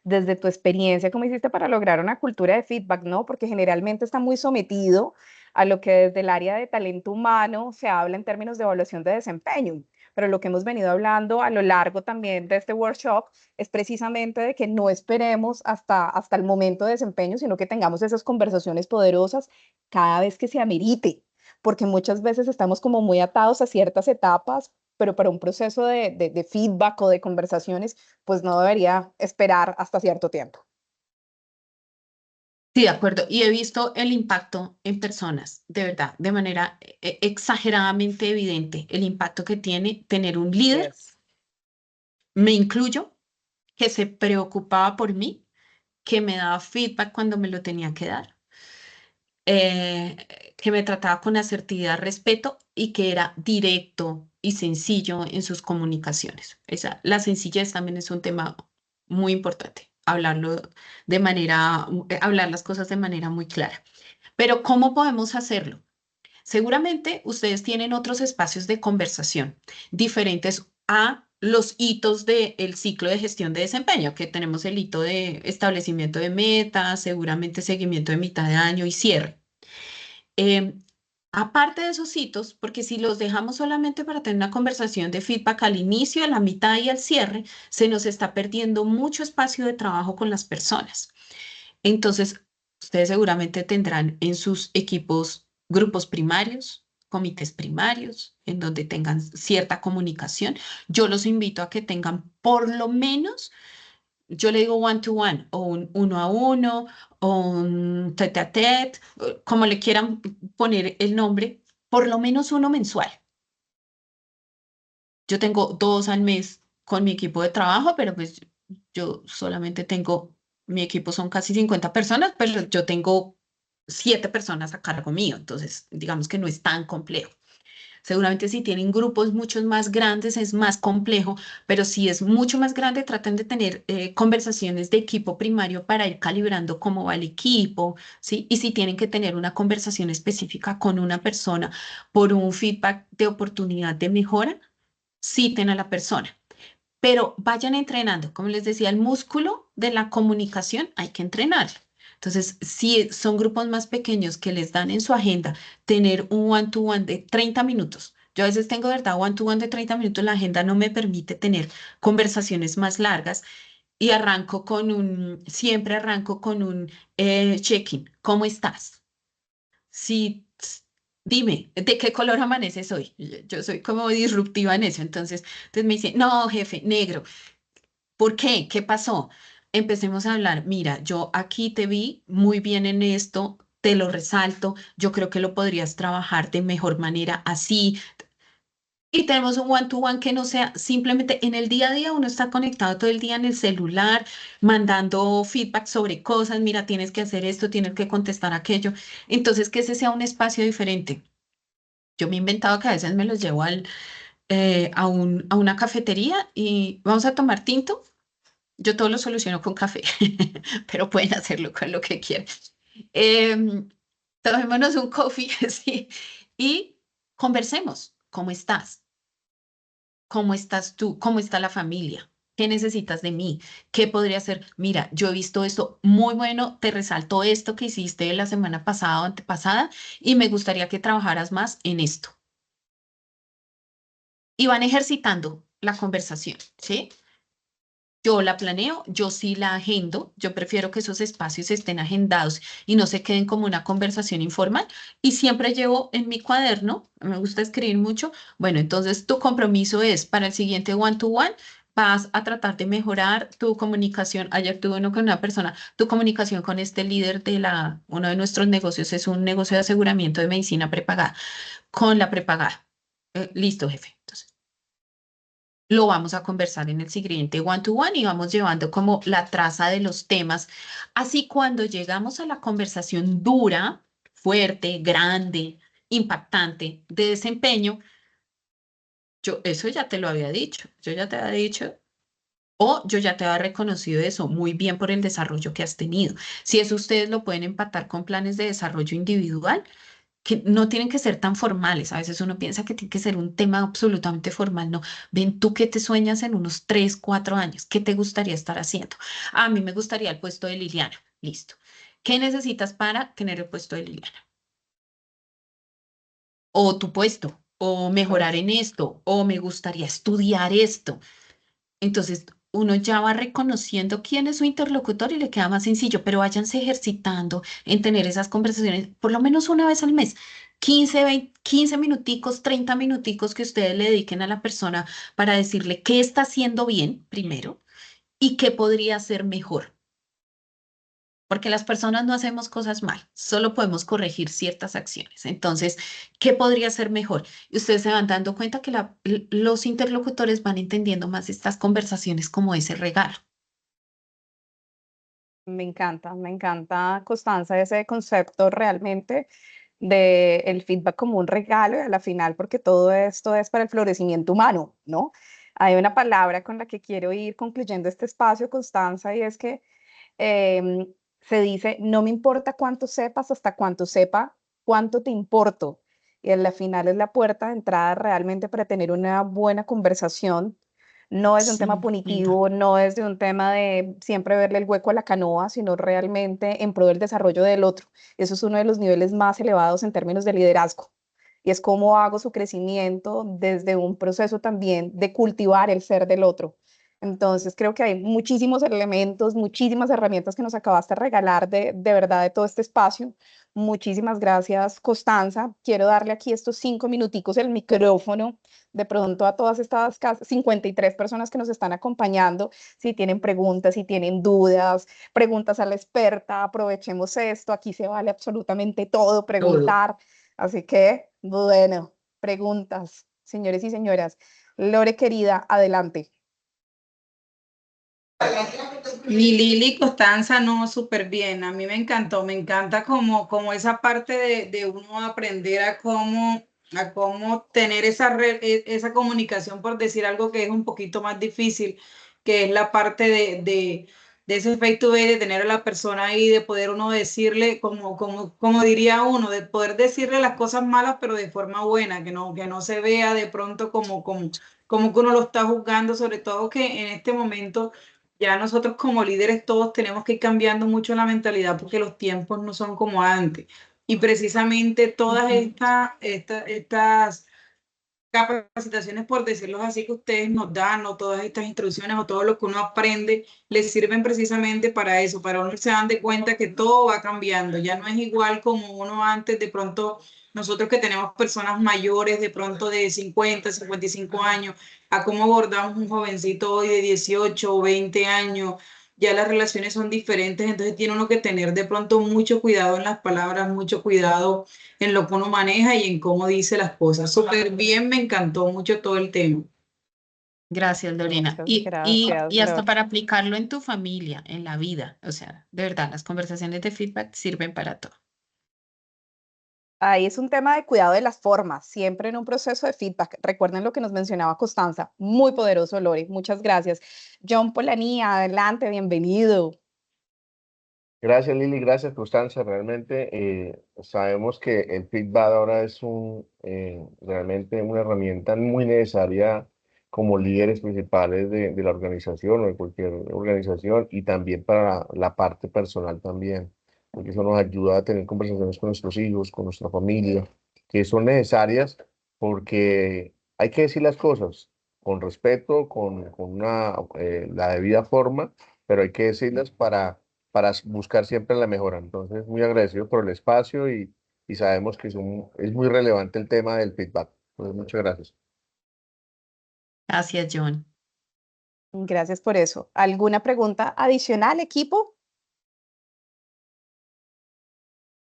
desde tu experiencia, ¿cómo hiciste para lograr una cultura de feedback, no? Porque generalmente está muy sometido a lo que desde el área de talento humano se habla en términos de evaluación de desempeño, pero lo que hemos venido hablando a lo largo también de este workshop es precisamente de que no esperemos hasta el momento de desempeño, sino que tengamos esas conversaciones poderosas cada vez que se amerite porque muchas veces estamos como muy atados a ciertas etapas, pero para un proceso de feedback o de conversaciones, pues no debería esperar hasta cierto tiempo. Sí, de acuerdo. Y he visto el impacto en personas, de verdad, de manera exageradamente evidente, el impacto que tiene tener un líder, Es. me incluyo, que se preocupaba por mí, que me daba feedback cuando me lo tenía que dar, que me trataba con asertividad, respeto y que era directo y sencillo en sus comunicaciones. La sencillez también es un tema muy importante, hablar las cosas de manera muy clara. Pero ¿cómo podemos hacerlo? Seguramente ustedes tienen otros espacios de conversación diferentes a los hitos del ciclo de gestión de desempeño, que tenemos el hito de establecimiento de metas, seguramente seguimiento de mitad de año y cierre. Em, Aparte de esos hitos, porque si los dejamos solamente para tener una conversación de feedback al inicio, a la mitad y al cierre, se nos está perdiendo mucho espacio de trabajo con las personas. Entonces, ustedes seguramente tendrán en sus equipos grupos primarios, comités primarios, en donde tengan cierta comunicación. Yo los invito a que tengan por lo menos, yo le digo one to one, o un uno a uno, o un tete a tete, como le quieran poner el nombre, por lo menos uno mensual. Yo tengo 2 al mes con mi equipo de trabajo, pero pues yo solamente tengo, mi equipo son casi 50 personas, pero yo tengo 7 personas a cargo mío, entonces digamos que no es tan complejo. Seguramente si tienen grupos muchos más grandes es más complejo, pero si es mucho más grande, traten de tener conversaciones de equipo primario para ir calibrando cómo va el equipo, ¿sí? Y si tienen que tener una conversación específica con una persona por un feedback de oportunidad de mejora, citen a la persona. Pero vayan entrenando. Como les decía, el músculo de la comunicación hay que entrenarlo. Entonces, si son grupos más pequeños que les dan en su agenda tener un one-to-one de 30 minutos. Yo a veces tengo, ¿verdad? One-to-one de 30 minutos, la agenda no me permite tener conversaciones más largas y siempre arranco con un check-in. ¿Cómo estás? Si, dime, ¿de qué color amaneces hoy? Yo soy como disruptiva en eso. Entonces me dice, no, jefe, negro. ¿Por qué? ¿Qué pasó? Empecemos a hablar. Mira, yo aquí te vi muy bien en esto, te lo resalto. Yo creo que lo podrías trabajar de mejor manera así. Y tenemos un one-to-one que no sea simplemente en el día a día, uno está conectado todo el día en el celular, mandando feedback sobre cosas. Mira, tienes que hacer esto, tienes que contestar aquello. Entonces, que ese sea un espacio diferente. Yo me he inventado que a veces me los llevo a una cafetería y vamos a tomar tinto. Yo todo lo soluciono con café, pero pueden hacerlo con lo que quieran. Em, Tomémonos un coffee, sí, y conversemos. ¿Cómo estás? ¿Cómo estás tú? ¿Cómo está la familia? ¿Qué necesitas de mí? ¿Qué podría hacer? Mira, yo he visto esto muy bueno, te resalto esto que hiciste la semana pasada o antepasada y me gustaría que trabajaras más en esto. Y van ejercitando la conversación, ¿sí? Yo la planeo, yo sí la agendo, yo prefiero que esos espacios estén agendados y no se queden como una conversación informal. Y siempre llevo en mi cuaderno, me gusta escribir mucho, bueno, entonces tu compromiso es para el siguiente one-to-one, vas a tratar de mejorar tu comunicación. Ayer tuve uno con una persona, tu comunicación con este líder uno de nuestros negocios es un negocio de aseguramiento de medicina prepagada, con la prepagada. Listo, jefe. Entonces, lo vamos a conversar en el siguiente one-to-one y vamos llevando como la traza de los temas. Así cuando llegamos a la conversación dura, fuerte, grande, impactante de desempeño, yo eso ya te lo había dicho, yo ya te había dicho. O yo ya te había reconocido eso muy bien por el desarrollo que has tenido. Si eso ustedes lo pueden empatar con planes de desarrollo individual, que no tienen que ser tan formales. A veces uno piensa que tiene que ser un tema absolutamente formal. No, ven tú qué te sueñas en unos 3, 4 años. ¿Qué te gustaría estar haciendo? A mí me gustaría el puesto de Liliana. Listo. ¿Qué necesitas para tener el puesto de Liliana? O tu puesto, o mejorar en esto, o me gustaría estudiar esto. Entonces, uno ya va reconociendo quién es su interlocutor y le queda más sencillo, pero váyanse ejercitando en tener esas conversaciones por lo menos una vez al mes. 15 minuticos, 30 minuticos que ustedes le dediquen a la persona para decirle qué está haciendo bien primero y qué podría hacer mejor. Porque las personas no hacemos cosas mal, solo podemos corregir ciertas acciones. Entonces, ¿qué podría ser mejor? Y ustedes se van dando cuenta que los interlocutores van entendiendo más estas conversaciones como ese regalo. Me encanta, Constanza, ese concepto realmente de el feedback como un regalo y a la final, porque todo esto es para el florecimiento humano, ¿no? Hay una palabra con la que quiero ir concluyendo este espacio, Constanza, y es que em, se dice, no me importa cuánto sepas, hasta cuánto sepa cuánto te importo. Y a la final es la puerta de entrada realmente para tener una buena conversación. No es de un tema Sí, linda. punitivo, no es de un tema de siempre verle el hueco a la canoa, sino realmente en pro del desarrollo del otro. Eso es uno de los niveles más elevados en términos de liderazgo. Y es cómo hago su crecimiento desde un proceso también de cultivar el ser del otro. Entonces, creo que hay muchísimos elementos, muchísimas herramientas que nos acabaste de regalar de verdad de todo este espacio. Muchísimas gracias, Constanza. Quiero darle aquí estos 5 minuticos el micrófono de pronto a todas estas 53 personas que nos están acompañando. Si tienen preguntas, si tienen dudas, preguntas a la experta, aprovechemos esto. Aquí se vale absolutamente todo, Todo. preguntar. Así que, bueno, preguntas, señores y señoras. Lore, querida, adelante. Mi Lili Constanza, no, súper bien. A mí me encantó, me encanta como esa parte de uno aprender a cómo a cómo tener esa comunicación, por decir algo que es un poquito más difícil, que es la parte de ese face to face, de tener a la persona ahí, de poder uno decirle, como diría uno, de poder decirle las cosas malas, pero de forma buena, que no se vea de pronto como que uno lo está juzgando, sobre todo que en este momento ya nosotros como líderes todos tenemos que ir cambiando mucho la mentalidad porque los tiempos no son como antes. Y precisamente todas estas capacitaciones, por decirlo así, que ustedes nos dan, o todas estas instrucciones, o todo lo que uno aprende, les sirven precisamente para eso, para uno se dan de cuenta que todo va cambiando, ya no es igual como uno antes, de pronto, nosotros que tenemos personas mayores, de pronto de 50, 55 años, a cómo abordamos un jovencito hoy de 18 o 20 años, ya las relaciones son diferentes, entonces tiene uno que tener de pronto mucho cuidado en las palabras, mucho cuidado en lo que uno maneja y en cómo dice las cosas. Súper bien, me encantó mucho todo el tema. Gracias, Lorena. Muchas Y gracias, hasta Lore. para aplicarlo en tu familia, en la vida. O sea, de verdad, las conversaciones de feedback sirven para todo. Ahí es un tema de cuidado de las formas, siempre en un proceso de feedback. Recuerden lo que nos mencionaba Constanza, muy poderoso, Lore. Muchas gracias. John Polanyi, adelante, bienvenido. Gracias, Lili, gracias, Constanza. Realmente sabemos que el feedback ahora es realmente una herramienta muy necesaria como líderes principales de la organización o de cualquier organización y también para la parte personal también, porque eso nos ayuda a tener conversaciones con nuestros hijos, con nuestra familia, que son necesarias porque hay que decir las cosas con respeto, la debida forma, pero hay que decirlas para buscar siempre la mejora. Entonces, muy agradecido por el espacio y sabemos que es muy relevante el tema del feedback. Entonces, muchas gracias. Gracias, John. Gracias por eso. ¿Alguna pregunta adicional, equipo?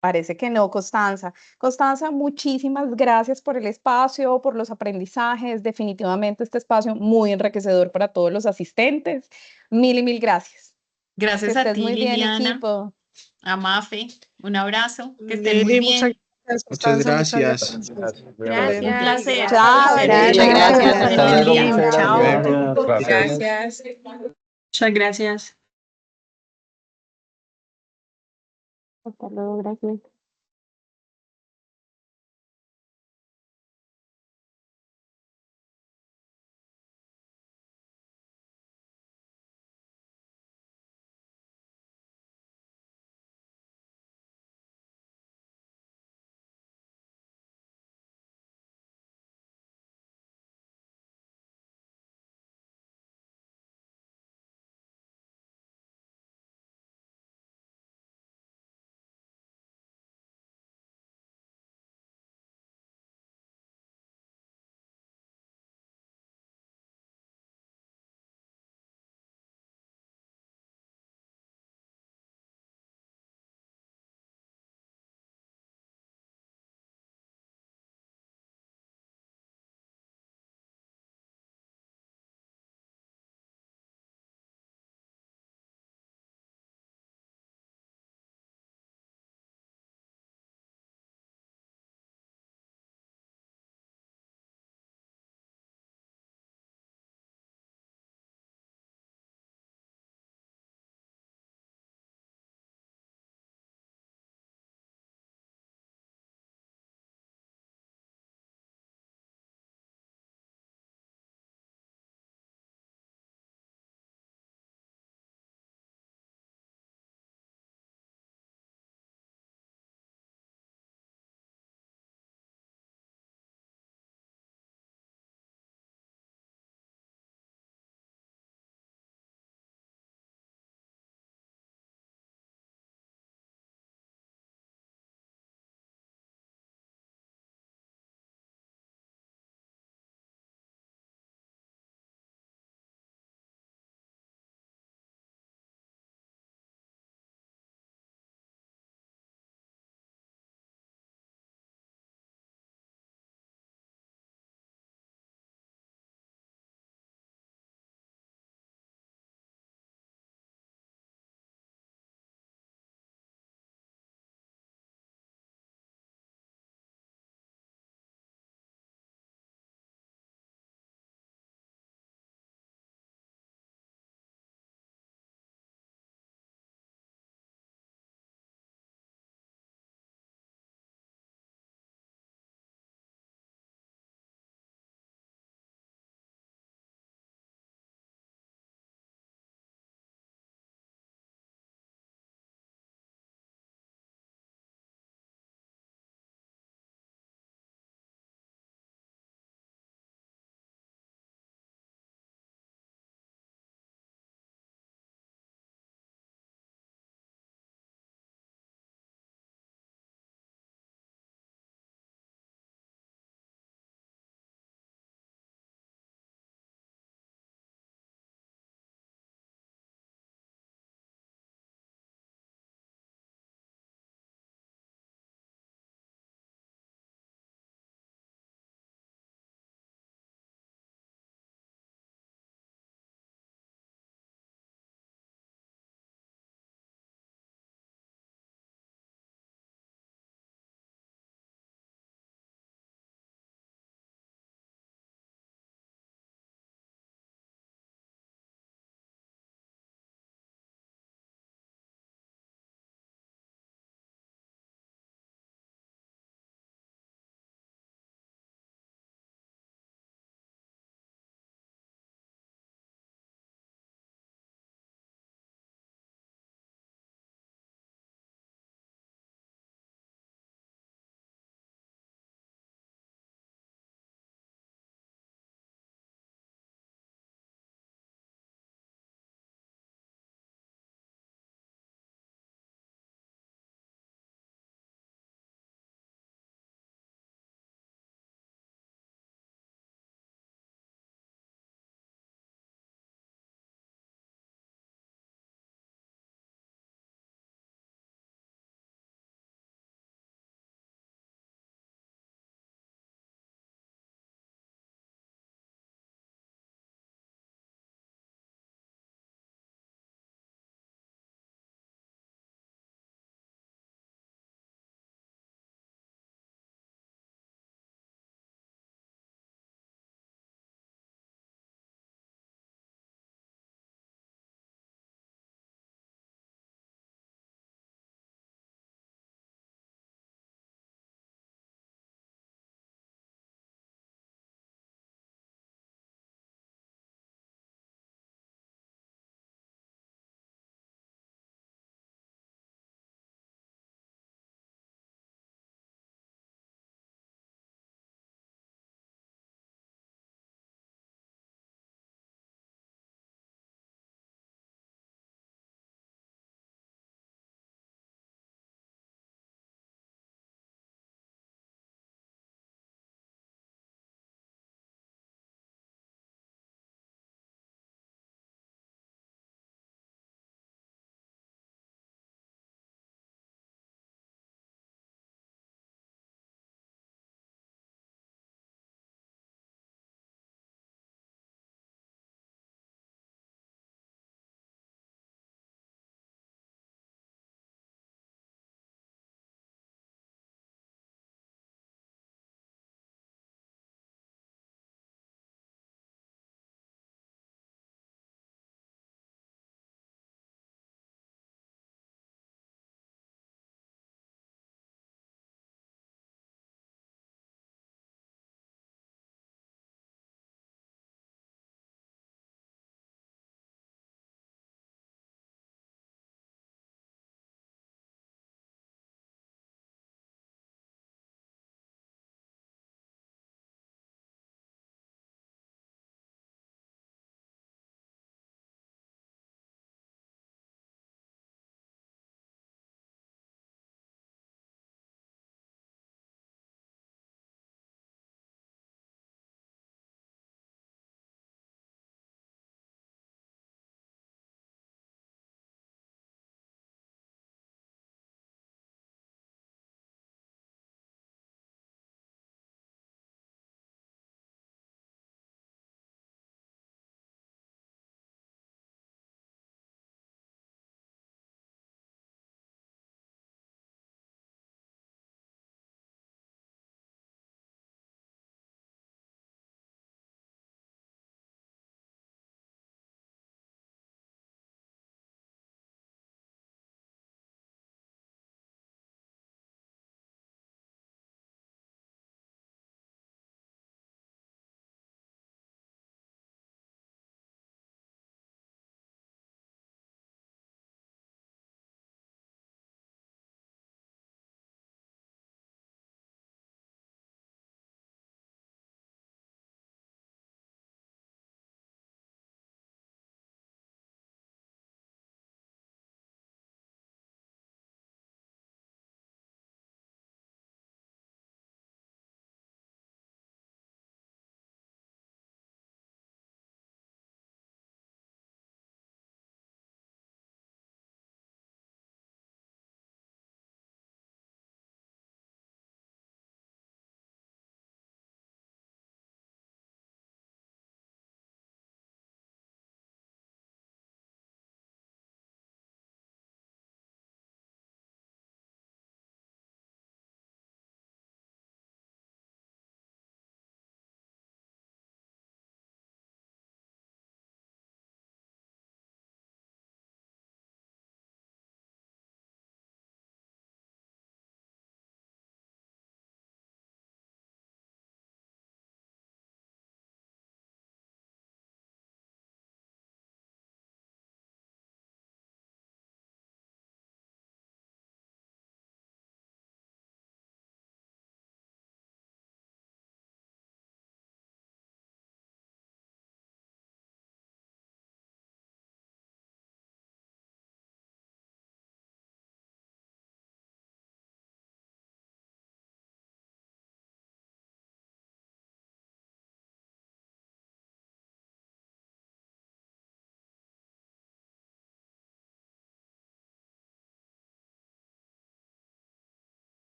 Parece que no, Constanza. Constanza, muchísimas gracias por el espacio, por los aprendizajes. Definitivamente este espacio muy enriquecedor para todos los asistentes. Mil y mil gracias. Que Gracias a estés ti, muy bien, Liliana, equipo. a Mafe. Un abrazo. Que estén muy Lili, muchas bien. gracias, Muchas Constanza, gracias. Gracias, muy Nos amable. Un vemos. placer. Chao, Gracias, gracias. gracias. Hasta Hasta luego. luego, muchas Chao. gracias. Gracias. Gracias. Muchas gracias. Hasta luego, gracias.